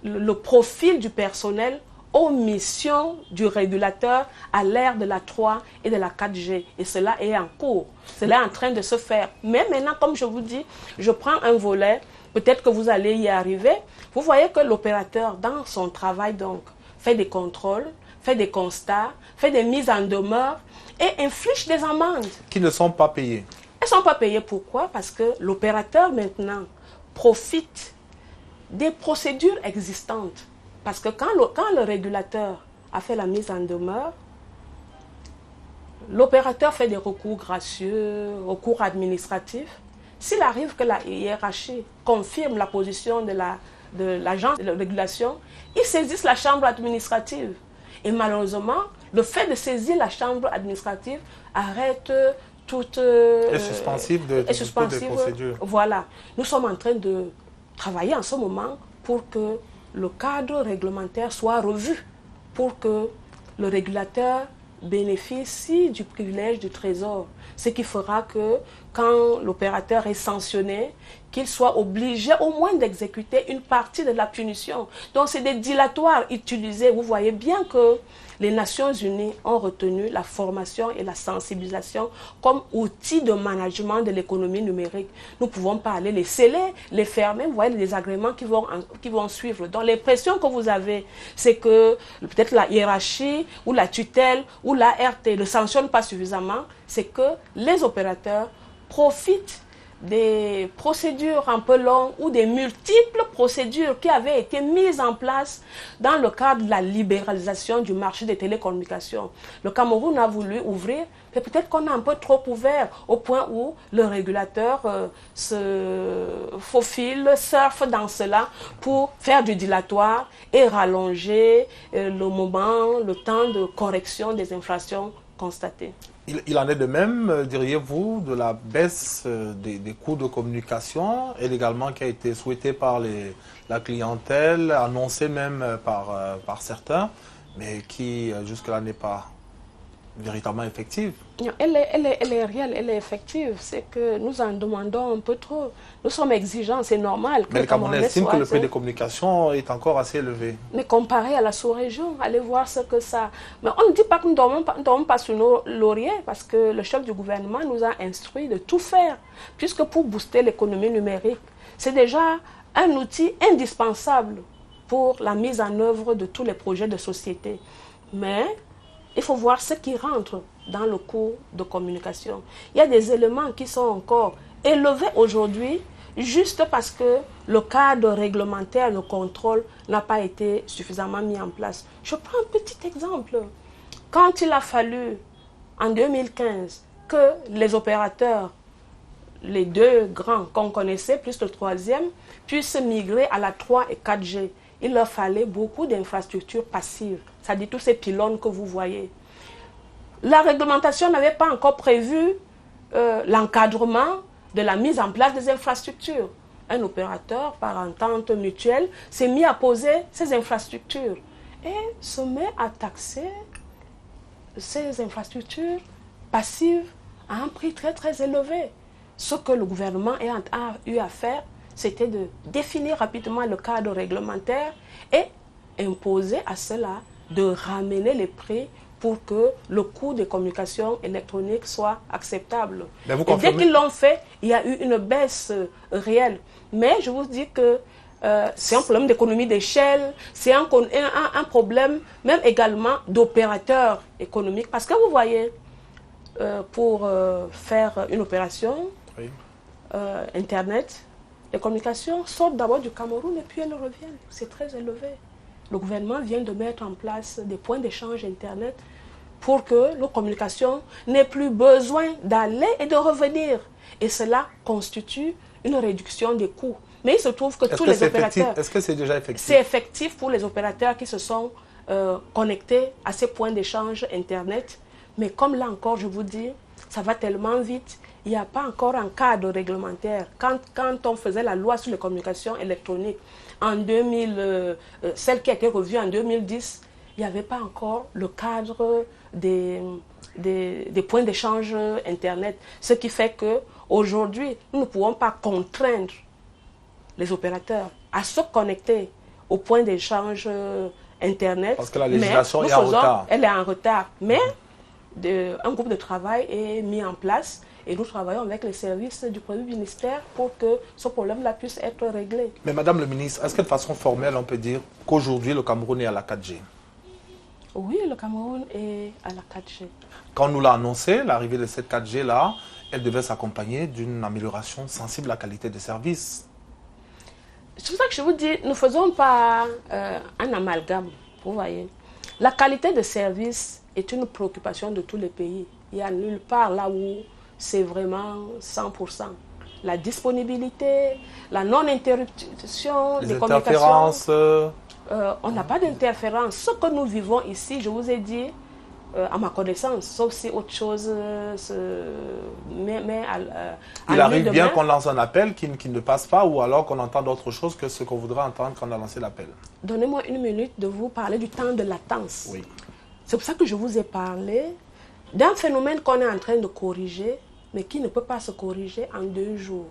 le profil du personnel aux missions du régulateur à l'ère de la 3 et de la 4G. Et cela est en cours. Cela est en train de se faire. Mais maintenant, comme je vous dis, je prends un volet, peut-être que vous allez y arriver. Vous voyez que l'opérateur, dans son travail, donc, fait des contrôles, fait des constats, fait des mises en demeure, et inflige des amendes. Qui ne sont pas payées. Elles ne sont pas payées pourquoi? Parce que l'opérateur maintenant profite des procédures existantes. Parce que quand le régulateur a fait la mise en demeure, l'opérateur fait des recours gracieux, recours administratifs. S'il arrive que la hiérarchie confirme la position de l'agence de régulation, ils saisissent la chambre administrative. Et malheureusement, le fait de saisir la chambre administrative arrête toute... est suspensive de toutes les procédures. Voilà. Nous sommes en train de travailler en ce moment pour que le cadre réglementaire soit revu, pour que le régulateur bénéficie du privilège du trésor. Ce qui fera que quand l'opérateur est sanctionné, qu'il soit obligé au moins d'exécuter une partie de la punition. Donc c'est des dilatoires utilisés. Vous voyez bien que les Nations Unies ont retenu la formation et la sensibilisation comme outil de management de l'économie numérique. Nous ne pouvons pas aller les sceller, les fermer. Vous voyez les désagréments qui vont suivre. Donc l'impression que vous avez, c'est que peut-être la hiérarchie ou la tutelle ou l'ART ne sanctionne pas suffisamment. C'est que les opérateurs profitent des procédures un peu longues ou des multiples procédures qui avaient été mises en place dans le cadre de la libéralisation du marché des télécommunications. Le Cameroun a voulu ouvrir, mais peut-être qu'on a un peu trop ouvert au point où le régulateur se faufile, surfe dans cela pour faire du dilatoire et rallonger le moment, le temps de correction des infractions constatées. Il en est de même, diriez-vous, de la baisse des coûts de communication et également qui a été souhaitée par la clientèle, annoncée même par certains, mais qui jusque-là n'est pas véritablement effective. Elle est réelle, elle est effective. C'est que nous en demandons un peu trop. Nous sommes exigeants, c'est normal. Mais les Camerounais estiment que le prix des communications est encore assez élevé. Mais comparé à la sous-région, allez voir ce que ça... Mais on ne dit pas que nous ne dormons pas sur nos lauriers, parce que le chef du gouvernement nous a instruit de tout faire, puisque pour booster l'économie numérique, c'est déjà un outil indispensable pour la mise en œuvre de tous les projets de société. Mais il faut voir ce qui rentre dans le coût de communication. Il y a des éléments qui sont encore élevés aujourd'hui juste parce que le cadre réglementaire, le contrôle n'a pas été suffisamment mis en place. Je prends un petit exemple. Quand il a fallu, en 2015, que les opérateurs, les deux grands qu'on connaissait, plus le troisième, puissent migrer à la 3 et 4G, il leur fallait beaucoup d'infrastructures passives. c'est-à-dire tous ces pylônes que vous voyez. La réglementation n'avait pas encore prévu l'encadrement de la mise en place des infrastructures. Un opérateur, par entente mutuelle, s'est mis à poser ces infrastructures et se met à taxer ces infrastructures passives à un prix très très élevé. Ce que le gouvernement a eu à faire, c'était de définir rapidement le cadre réglementaire et imposer à cela de ramener les prix pour que le coût des communications électroniques soit acceptable. Et dès qu'ils l'ont fait, il y a eu une baisse réelle. Mais je vous dis que c'est un problème d'économie d'échelle, c'est un problème même également d'opérateurs économiques. Parce que vous voyez, pour faire une opération Internet, les communications sortent d'abord du Cameroun et puis elles reviennent. C'est très élevé. Le gouvernement vient de mettre en place des points d'échange Internet pour que nos communications n'aient plus besoin d'aller et de revenir. Et cela constitue une réduction des coûts. Mais il se trouve que tous les opérateurs... Est-ce que c'est déjà effectif? C'est effectif pour les opérateurs qui se sont connectés à ces points d'échange Internet. Mais comme là encore, je vous dis, ça va tellement vite. Il n'y a pas encore un cadre réglementaire. Quand on faisait la loi sur les communications électroniques, en 2000, celle qui a été revue en 2010, il n'y avait pas encore le cadre des points d'échange Internet. Ce qui fait qu'aujourd'hui, nous ne pouvons pas contraindre les opérateurs à se connecter aux points d'échange Internet. Parce que la législation est en retard. Elle est en retard. Mais un groupe de travail est mis en place et nous travaillons avec les services du Premier ministère pour que ce problème-là puisse être réglé. Mais Madame le ministre, est-ce que de façon formelle, on peut dire qu'aujourd'hui, le Cameroun est à la 4G? Oui, le Cameroun est à la 4G. Quand on nous l'a annoncé, l'arrivée de cette 4G-là, elle devait s'accompagner d'une amélioration sensible de la qualité des services. C'est pour ça que je vous dis, nous ne faisons pas un amalgame, vous voyez. La qualité de service est une préoccupation de tous les pays. Il n'y a nulle part là où c'est vraiment 100%. La disponibilité, la non-interruption des communications. On n'a pas d'interférence. Ce que nous vivons ici, je vous ai dit, à ma connaissance, sauf si autre chose il arrive bien qu'on lance un appel qui ne passe pas ou alors qu'on entend d'autres choses que ce qu'on voudrait entendre quand on a lancé l'appel. Donnez-moi une minute de vous parler du temps de latence. Oui. C'est pour ça que je vous ai parlé d'un phénomène qu'on est en train de corriger, mais qui ne peut pas se corriger en 2 jours.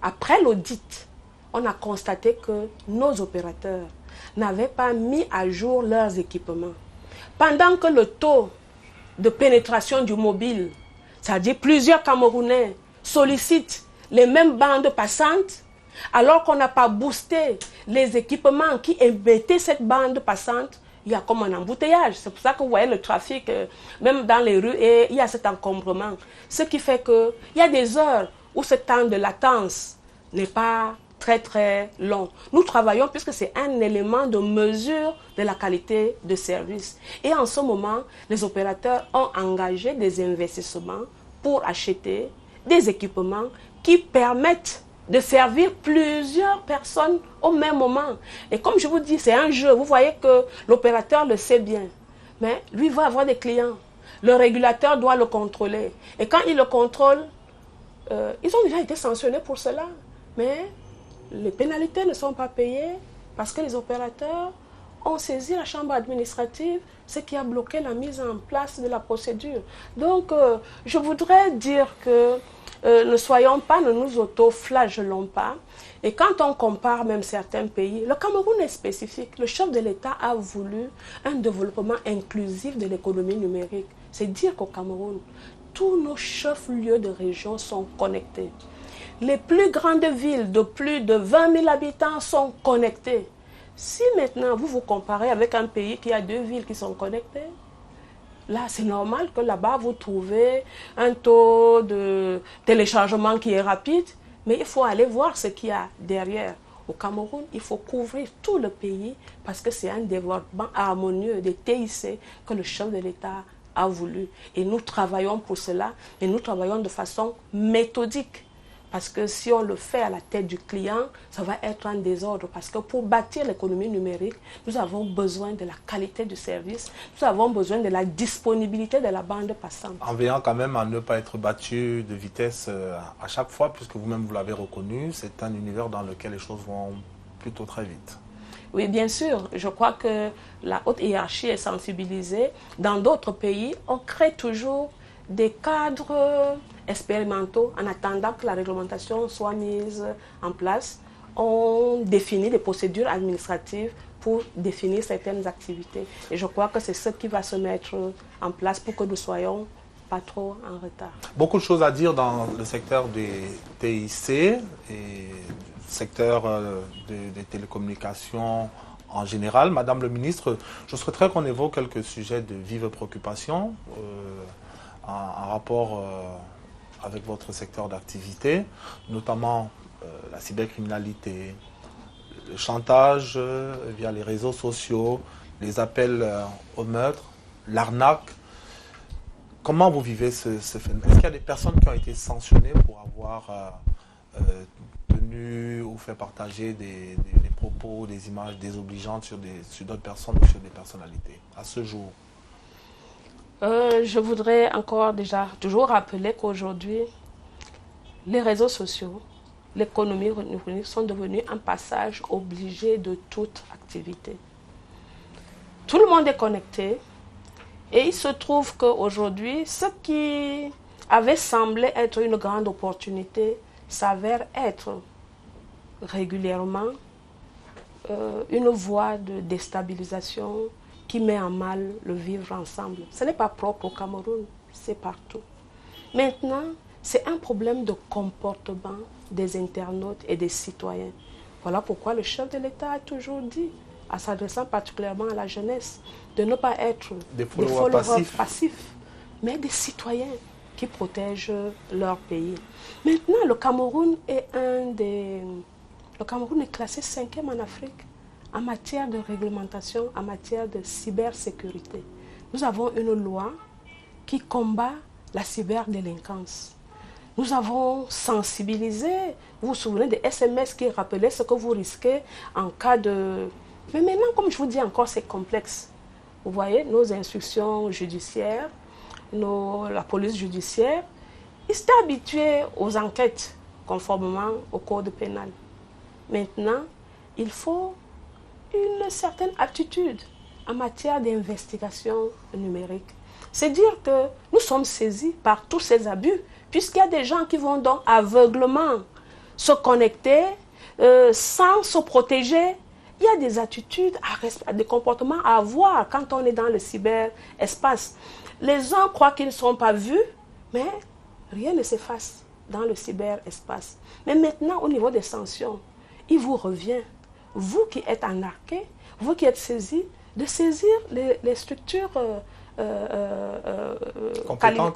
Après l'audit, on a constaté que nos opérateurs n'avaient pas mis à jour leurs équipements. Pendant que le taux de pénétration du mobile, c'est-à-dire plusieurs Camerounais sollicitent les mêmes bandes passantes, alors qu'on n'a pas boosté les équipements qui émettaient cette bande passante, il y a comme un embouteillage. C'est pour ça que vous voyez le trafic, même dans les rues, et il y a cet encombrement. Ce qui fait qu'il y a des heures où ce temps de latence n'est pas très très long. Nous travaillons puisque c'est un élément de mesure de la qualité de service. Et en ce moment, les opérateurs ont engagé des investissements pour acheter des équipements qui permettent de servir plusieurs personnes au même moment. Et comme je vous dis, c'est un jeu. Vous voyez que l'opérateur le sait bien. Mais lui va avoir des clients. Le régulateur doit le contrôler. Et quand il le contrôle, ils ont déjà été sanctionnés pour cela. Mais les pénalités ne sont pas payées parce que les opérateurs ont saisi la chambre administrative, ce qui a bloqué la mise en place de la procédure. Donc, je voudrais dire que ne soyons pas, ne nous auto-flagellons pas. Et quand on compare même certains pays, le Cameroun est spécifique. Le chef de l'État a voulu un développement inclusif de l'économie numérique. C'est dire qu'au Cameroun, tous nos chefs-lieux de région sont connectés. Les plus grandes villes de plus de 20 000 habitants sont connectées. Si maintenant vous vous comparez avec un pays qui a 2 villes qui sont connectées, là c'est normal que là-bas vous trouvez un taux de téléchargement qui est rapide, mais il faut aller voir ce qu'il y a derrière. Au Cameroun, il faut couvrir tout le pays parce que c'est un développement harmonieux des TIC que le chef de l'État a voulu. Et nous travaillons pour cela, et nous travaillons de façon méthodique. Parce que si on le fait à la tête du client, ça va être un désordre. Parce que pour bâtir l'économie numérique, nous avons besoin de la qualité du service, nous avons besoin de la disponibilité de la bande passante. En veillant quand même à ne pas être battu de vitesse à chaque fois, puisque vous-même vous l'avez reconnu, c'est un univers dans lequel les choses vont plutôt très vite. Oui, bien sûr. Je crois que la haute hiérarchie est sensibilisée. Dans d'autres pays, on crée toujours des cadres expérimentaux en attendant que la réglementation soit mise en place. On définit des procédures administratives pour définir certaines activités. Et je crois que c'est ce qui va se mettre en place pour que nous soyons pas trop en retard. Beaucoup de choses à dire dans le secteur des TIC et le secteur des télécommunications en général. Madame le ministre, je souhaiterais qu'on évoque quelques sujets de vive préoccupation en rapport avec votre secteur d'activité, notamment la cybercriminalité, le chantage via les réseaux sociaux, les appels au meurtre, l'arnaque. Comment vous vivez ce phénomène? Est-ce qu'il y a des personnes qui ont été sanctionnées pour avoir tenu ou fait partager des propos, des images désobligeantes sur d'autres personnes ou sur des personnalités à ce jour? Je voudrais encore toujours rappeler qu'aujourd'hui, les réseaux sociaux, l'économie numérique sont devenus un passage obligé de toute activité. Tout le monde est connecté et il se trouve qu'aujourd'hui, ce qui avait semblé être une grande opportunité s'avère être régulièrement une voie de déstabilisation qui met en mal le vivre ensemble. Ce n'est pas propre au Cameroun, c'est partout. Maintenant, c'est un problème de comportement des internautes et des citoyens. Voilà pourquoi le chef de l'État a toujours dit, en s'adressant particulièrement à la jeunesse, de ne pas être des followers passifs, mais des citoyens qui protègent leur pays. Maintenant, le Cameroun est classé 5e en Afrique en matière de réglementation, en matière de cybersécurité. Nous avons une loi qui combat la cyberdélinquance. Nous avons sensibilisé, vous vous souvenez des SMS qui rappelaient ce que vous risquez en cas de... Mais maintenant, comme je vous dis encore, c'est complexe. Vous voyez, nos instructions judiciaires, la police judiciaire, ils étaient habitués aux enquêtes conformément au code pénal. Maintenant, il faut une certaine aptitude en matière d'investigation numérique. C'est dire que nous sommes saisis par tous ces abus, puisqu'il y a des gens qui vont donc aveuglement se connecter sans se protéger. Il y a des attitudes, des comportements à avoir quand on est dans le cyberespace. Les uns croient qu'ils ne sont pas vus, mais rien ne s'efface dans le cyberespace. Mais maintenant, au niveau des sanctions, il vous revient, vous qui êtes anarqués, vous qui êtes saisis, de saisir les structures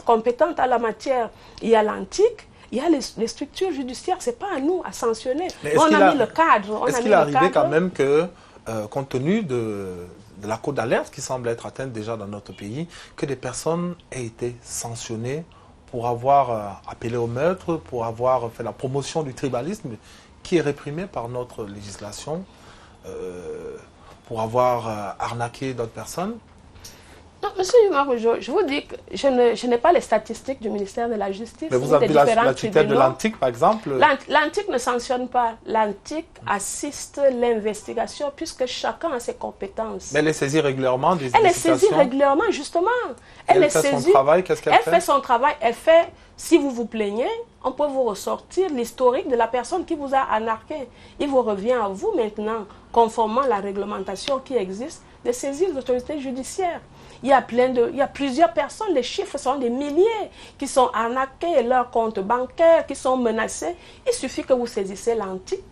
compétentes à la matière. Il y a l'antique, il y a les structures judiciaires, ce n'est pas à nous à sanctionner. On a mis le cadre. Est-ce qu'il est arrivé quand même que, compte tenu de la cote d'alerte qui semble être atteinte déjà dans notre pays, que des personnes aient été sanctionnées pour avoir appelé au meurtre, pour avoir fait la promotion du tribalisme qui est réprimé par notre législation, pour avoir arnaqué d'autres personnes? Non, monsieur Yumar, je vous dis que je n'ai pas les statistiques du ministère de la Justice. Mais vous avez la tutelle de l'Antique, par exemple? L'Antique ne sanctionne pas. L'Antique assiste l'investigation, puisque chacun a ses compétences. Mais elle est saisie régulièrement des Elle est saisie régulièrement, justement. Elle fait son travail, qu'est-ce qu'elle fait? Elle fait son travail. Elle fait, si vous vous plaignez, on peut vous ressortir l'historique de la personne qui vous a anarqué. Il vous revient à vous maintenant, conformément à la réglementation qui existe, de saisir l'autorité judiciaire. Il y a plusieurs personnes, les chiffres sont des milliers qui sont arnaqués, leurs comptes bancaires qui sont menacés. Il suffit que vous saisissez l'Antique.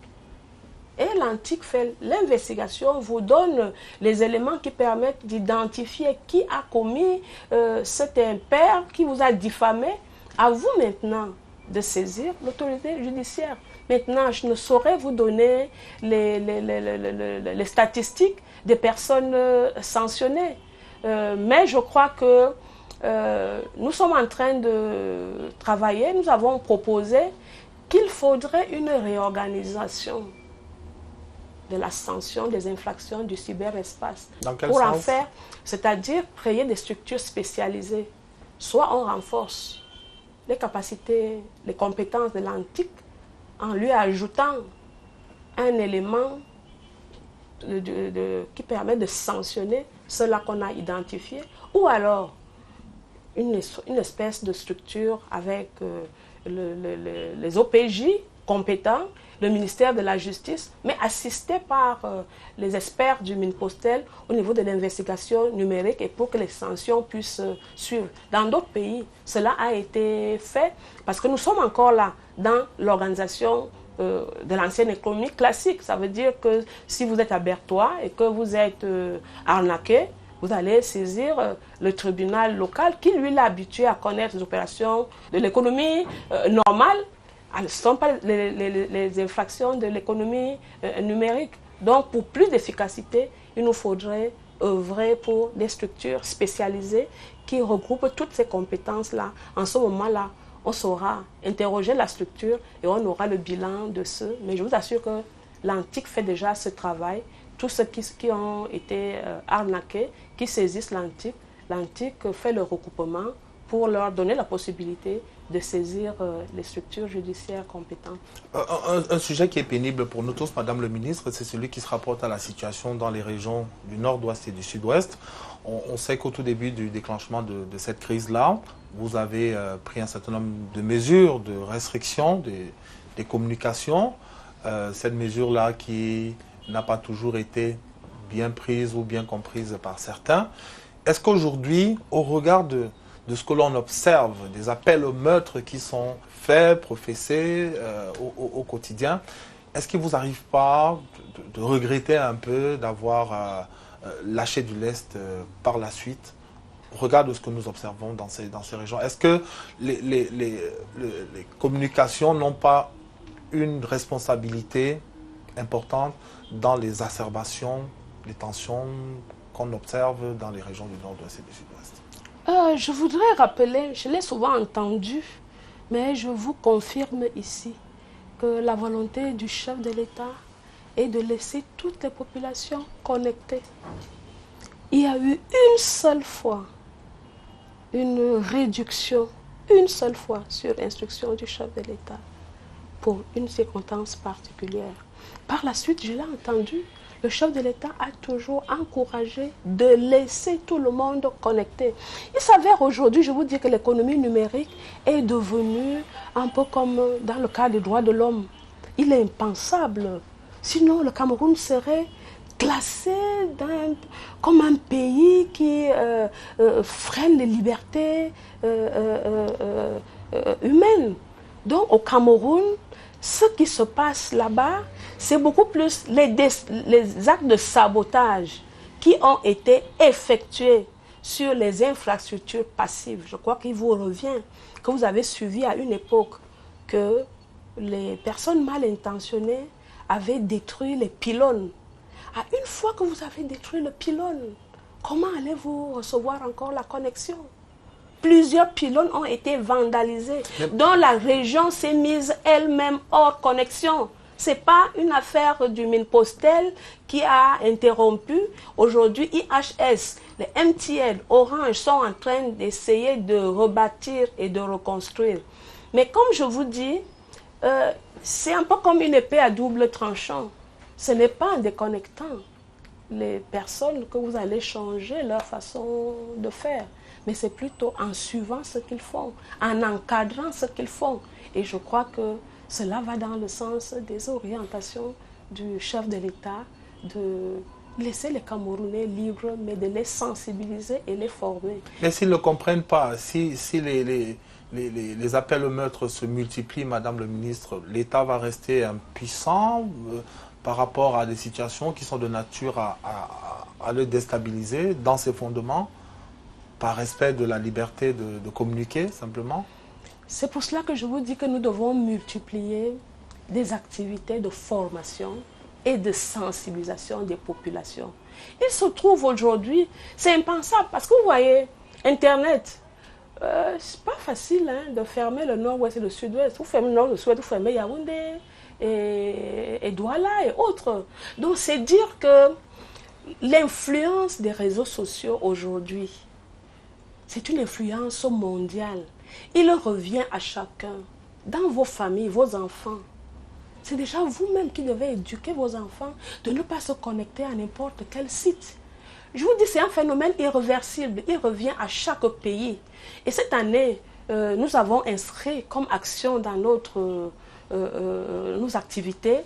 Et l'Antique fait l'investigation, vous donne les éléments qui permettent d'identifier qui a commis cet impair, qui vous a diffamé. À vous maintenant de saisir l'autorité judiciaire. Maintenant, je ne saurais vous donner les statistiques des personnes sanctionnées. Mais je crois que nous sommes en train de travailler. Nous avons proposé qu'il faudrait une réorganisation de la sanction des infractions du cyberespace. Dans quel pour sens? en faire, c'est-à-dire créer des structures spécialisées. Soit on renforce les capacités, les compétences de l'antique en lui ajoutant un élément qui permet de sanctionner cela qu'on a identifié, ou alors une espèce de structure avec les OPJ compétents, le ministère de la Justice, mais assisté par les experts du Minpostel au niveau de l'investigation numérique et pour que les sanctions puissent suivre. Dans d'autres pays, cela a été fait parce que nous sommes encore là dans l'organisation de l'ancienne économie classique. Ça veut dire que si vous êtes à Berthois et que vous êtes arnaqué, vous allez saisir le tribunal local qui, lui, l'a habitué à connaître les opérations de l'économie normale. Ce ne sont pas les infractions de l'économie numérique. Donc, pour plus d'efficacité, il nous faudrait œuvrer pour des structures spécialisées qui regroupent toutes ces compétences-là. En ce moment-là, on saura interroger la structure et on aura le bilan de ceux. Mais je vous assure que l'antique fait déjà ce travail. Tous ceux qui ont été arnaqués, qui saisissent l'antique fait le recoupement pour leur donner la possibilité de saisir les structures judiciaires compétentes. Un sujet qui est pénible pour nous tous, Madame le ministre, c'est celui qui se rapporte à la situation dans les régions du nord-ouest et du sud-ouest. On sait qu'au tout début du déclenchement de cette crise-là, vous avez pris un certain nombre de mesures de restriction des communications. Cette mesure-là qui n'a pas toujours été bien prise ou bien comprise par certains. Est-ce qu'aujourd'hui, au regard de ce que l'on observe, des appels au meurtre qui sont faits, professés au quotidien, est-ce qu'il ne vous arrive pas de regretter un peu d'avoir lâché du lest par la suite, au regard de ce que nous observons dans ces régions? Est-ce que les communications n'ont pas une responsabilité importante dans les exacerbations, les tensions qu'on observe dans les régions du nord-ouest et du sud-ouest? Je voudrais rappeler, je l'ai souvent entendu, mais je vous confirme ici que la volonté du chef de l'État est de laisser toutes les populations connectées. Il y a eu une seule fois une réduction, une seule fois sur instruction du chef de l'État pour une circonstance particulière. Par la suite, je l'ai entendu, le chef de l'État a toujours encouragé de laisser tout le monde connecté. Il s'avère aujourd'hui, je vous dis que l'économie numérique est devenue un peu comme dans le cas des droits de l'homme. Il est impensable. Sinon, le Cameroun serait classé comme un pays qui freine les libertés humaines. Donc, au Cameroun, ce qui se passe là-bas, c'est beaucoup plus les actes de sabotage qui ont été effectués sur les infrastructures passives. Je crois qu'il vous revient, que vous avez suivi à une époque que les personnes mal intentionnées avaient détruit les pylônes. Une fois que vous avez détruit le pylône, comment allez-vous recevoir encore la connexion? Plusieurs pylônes ont été vandalisés, dont la région s'est mise elle-même hors connexion. Ce n'est pas une affaire du Minpostel qui a interrompu. Aujourd'hui, IHS, les MTN, Orange sont en train d'essayer de rebâtir et de reconstruire. Mais comme je vous dis, c'est un peu comme une épée à double tranchant. Ce n'est pas en déconnectant les personnes que vous allez changer leur façon de faire. Mais c'est plutôt en suivant ce qu'ils font, en encadrant ce qu'ils font. Et je crois que cela va dans le sens des orientations du chef de l'État, de laisser les Camerounais libres, mais de les sensibiliser et les former. Mais s'ils ne comprennent pas, si les appels au meurtre se multiplient, Madame le ministre, l'État va rester impuissant par rapport à des situations qui sont de nature à le déstabiliser dans ses fondements, par respect de la liberté de communiquer, simplement? C'est pour cela que je vous dis que nous devons multiplier des activités de formation et de sensibilisation des populations. Il se trouve aujourd'hui, c'est impensable, parce que vous voyez, Internet, c'est pas facile de fermer le nord-ouest et le sud-ouest. Vous fermez le nord, le sud-ouest, vous fermez Yaoundé et Douala et autres. Donc c'est dire que l'influence des réseaux sociaux aujourd'hui, c'est une influence mondiale. Il revient à chacun, dans vos familles, vos enfants. C'est déjà vous-même qui devez éduquer vos enfants de ne pas se connecter à n'importe quel site. Je vous dis, c'est un phénomène irréversible. Il revient à chaque pays. Et cette année, nous avons inscrit comme action dans nos activités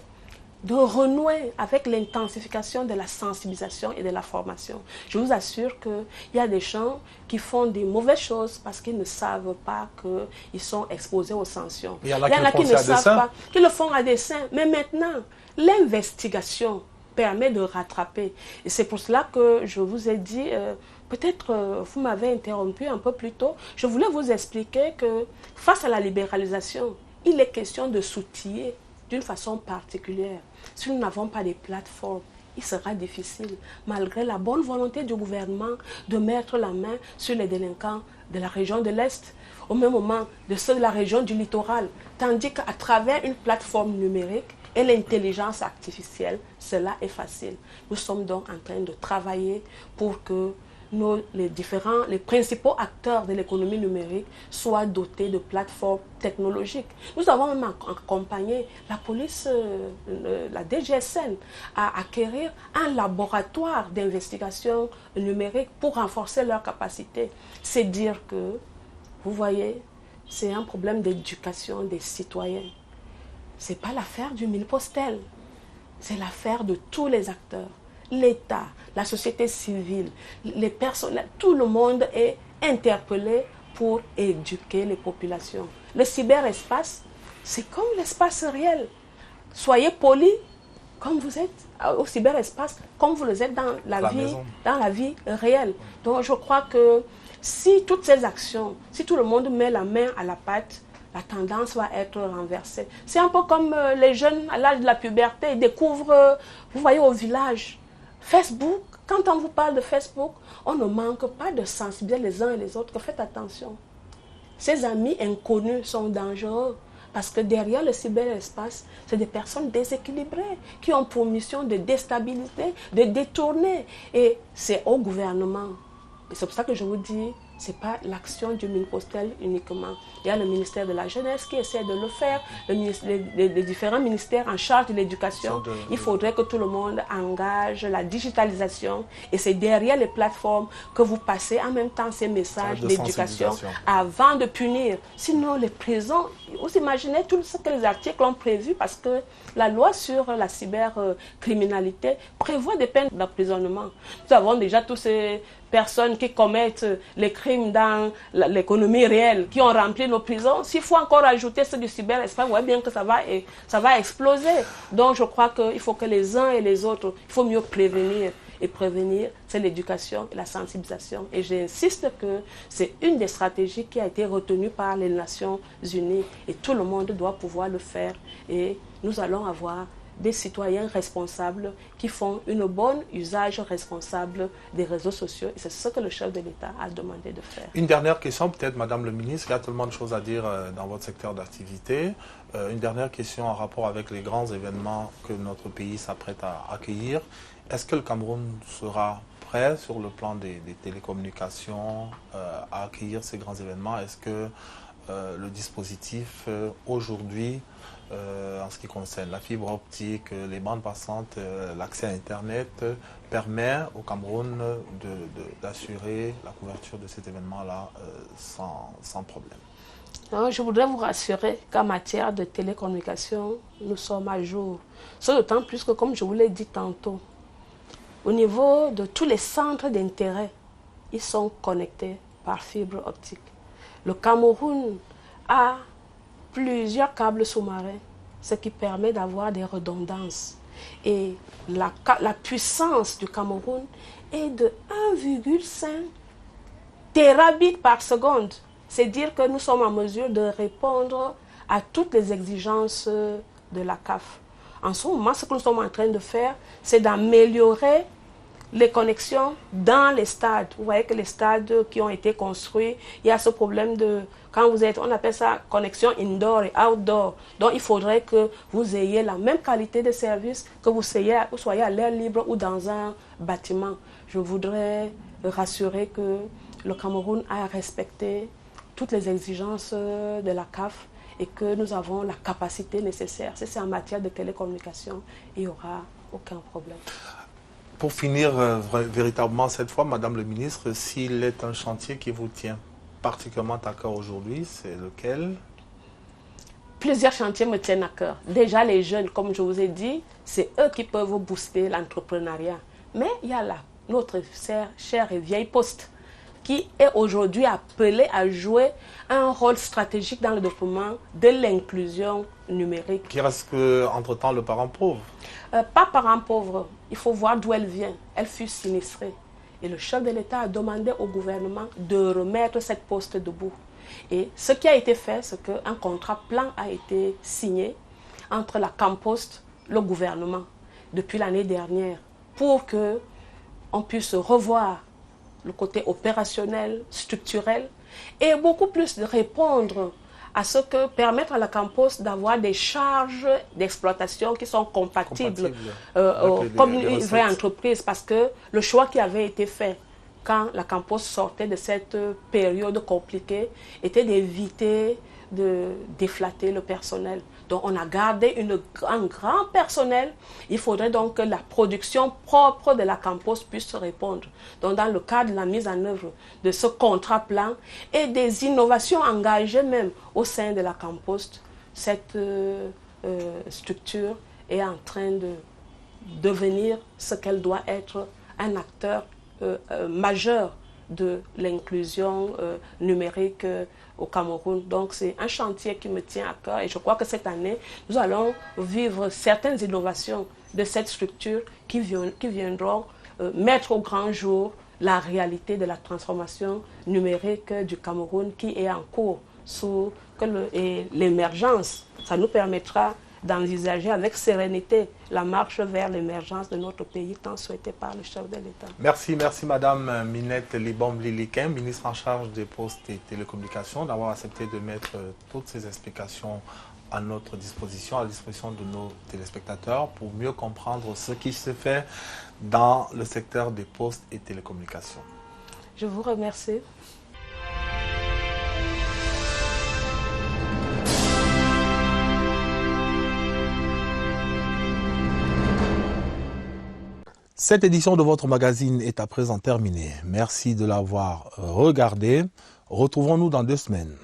de renouer avec l'intensification de la sensibilisation et de la formation. Je vous assure qu'il y a des gens qui font des mauvaises choses parce qu'ils ne savent pas qu'ils sont exposés aux sanctions. Il y en a qui ne savent pas, qui le font à dessein. Mais maintenant, l'investigation permet de rattraper. Et c'est pour cela que je vous ai dit, peut-être vous m'avez interrompu un peu plus tôt, je voulais vous expliquer que face à la libéralisation, il est question de s'outiller d'une façon particulière. Si nous n'avons pas des plateformes, il sera difficile, malgré la bonne volonté du gouvernement, de mettre la main sur les délinquants de la région de l'Est, au même moment de ceux de la région du littoral, tandis qu'à travers une plateforme numérique et l'intelligence artificielle, cela est facile. Nous sommes donc en train de travailler pour que les principaux acteurs de l'économie numérique soient dotés de plateformes technologiques. Nous avons même accompagné la police, la DGSN, à acquérir un laboratoire d'investigation numérique pour renforcer leurs capacités. C'est dire que, vous voyez, c'est un problème d'éducation des citoyens. Ce n'est pas l'affaire du Mille-Postel, c'est l'affaire de tous les acteurs. L'État, la société civile, les personnes, tout le monde est interpellé pour éduquer les populations. Le cyberespace, c'est comme l'espace réel. Soyez polis comme vous êtes au cyberespace, comme vous le êtes dans la vie réelle. Donc je crois que si toutes ces actions, si tout le monde met la main à la pâte, la tendance va être renversée. C'est un peu comme les jeunes à l'âge de la puberté, ils découvrent, vous voyez au village, Facebook. Quand on vous parle de Facebook, on ne manque pas de sensibiliser les uns et les autres. Faites attention. Ces amis inconnus sont dangereux parce que derrière le cyberespace, c'est des personnes déséquilibrées qui ont pour mission de déstabiliser, de détourner. Et c'est au gouvernement. Et c'est pour ça que je vous dis, ce n'est pas l'action du Mille-Postel uniquement. Il y a le ministère de la Jeunesse qui essaie de le faire, les différents ministères en charge de l'éducation. Il faudrait que tout le monde engage la digitalisation et c'est derrière les plateformes que vous passez en même temps ces messages d'éducation avant de punir. Sinon, les prisons, vous imaginez tout ce que les articles ont prévu parce que la loi sur la cybercriminalité prévoit des peines d'emprisonnement. Nous avons déjà tous ces personnes qui commettent les crimes dans l'économie réelle, qui ont rempli nos prisons. S'il faut encore ajouter ceux du cyberespace, vous voyez bien que ça va exploser. Donc je crois qu'il faut que les uns et les autres, il faut mieux prévenir. Et prévenir, c'est l'éducation et la sensibilisation. Et j'insiste que c'est une des stratégies qui a été retenue par les Nations Unies. Et tout le monde doit pouvoir le faire. Et nous allons avoir des citoyens responsables qui font un bon usage responsable des réseaux sociaux. Et c'est ce que le chef de l'État a demandé de faire. Une dernière question, peut-être, Madame le ministre. Il y a tellement de choses à dire dans votre secteur d'activité. Une dernière question en rapport avec les grands événements que notre pays s'apprête à accueillir. Est-ce que le Cameroun sera prêt sur le plan des télécommunications à accueillir ces grands événements? Est-ce que le dispositif aujourd'hui, en ce qui concerne la fibre optique, les bandes passantes, l'accès à Internet, permet au Cameroun d'assurer la couverture de cet événement-là sans problème? Non, je voudrais vous rassurer qu'en matière de télécommunications, nous sommes à jour. C'est d'autant plus que, comme je vous l'ai dit tantôt, au niveau de tous les centres d'intérêt, ils sont connectés par fibre optique. Le Cameroun a plusieurs câbles sous-marins, ce qui permet d'avoir des redondances. Et la puissance du Cameroun est de 1,5 terabits par seconde. C'est dire que nous sommes en mesure de répondre à toutes les exigences de la CAF. En ce moment, ce que nous sommes en train de faire, c'est d'améliorer les connexions dans les stades. Vous voyez que les stades qui ont été construits, il y a ce problème de, quand vous êtes, on appelle ça connexion indoor et outdoor. Donc il faudrait que vous ayez la même qualité de service, que vous soyez à l'air libre ou dans un bâtiment. Je voudrais rassurer que le Cameroun a respecté toutes les exigences de la CAF et que nous avons la capacité nécessaire. Si c'est en matière de télécommunication, il n'y aura aucun problème. Pour finir véritablement cette fois, Madame le ministre, s'il est un chantier qui vous tient particulièrement à cœur aujourd'hui, c'est lequel? Plusieurs chantiers me tiennent à cœur. Déjà les jeunes, comme je vous ai dit, c'est eux qui peuvent booster l'entrepreneuriat. Mais il y a là notre chère et vieille poste qui est aujourd'hui appelée à jouer un rôle stratégique dans le développement de l'inclusion numérique. Qui reste entre-temps le parent pauvre? Pas parent pauvre, il faut voir d'où elle vient. Elle fut sinistrée. Et le chef de l'État a demandé au gouvernement de remettre cette poste debout. Et ce qui a été fait, c'est qu'un contrat plan a été signé entre la Campost, le gouvernement, depuis l'année dernière, pour qu'on puisse revoir le côté opérationnel, structurel, et beaucoup plus de répondre à ce que permettre à la Campost d'avoir des charges d'exploitation qui sont compatibles comme une vraie entreprise, parce que le choix qui avait été fait quand la Campost sortait de cette période compliquée était d'éviter de déflater le personnel. Donc on a gardé un grand personnel. Il faudrait donc que la production propre de la Campost puisse répondre. Donc dans le cadre de la mise en œuvre de ce contrat plan et des innovations engagées même au sein de la Campost, cette structure est en train de devenir ce qu'elle doit être, un acteur majeur de l'inclusion numérique au Cameroun. Donc c'est un chantier qui me tient à cœur et je crois que cette année, nous allons vivre certaines innovations de cette structure qui viendront mettre au grand jour la réalité de la transformation numérique du Cameroun qui est en cours sous l'émergence. Ça nous permettra d'envisager avec sérénité la marche vers l'émergence de notre pays tant souhaitée par le chef de l'État. Merci Madame Minette Libombe-Lilikin, ministre en charge des Postes et Télécommunications, d'avoir accepté de mettre toutes ces explications à notre disposition, à la disposition de nos téléspectateurs pour mieux comprendre ce qui se fait dans le secteur des Postes et Télécommunications. Je vous remercie. Cette édition de votre magazine est à présent terminée. Merci de l'avoir regardé. Retrouvons-nous dans 2 semaines.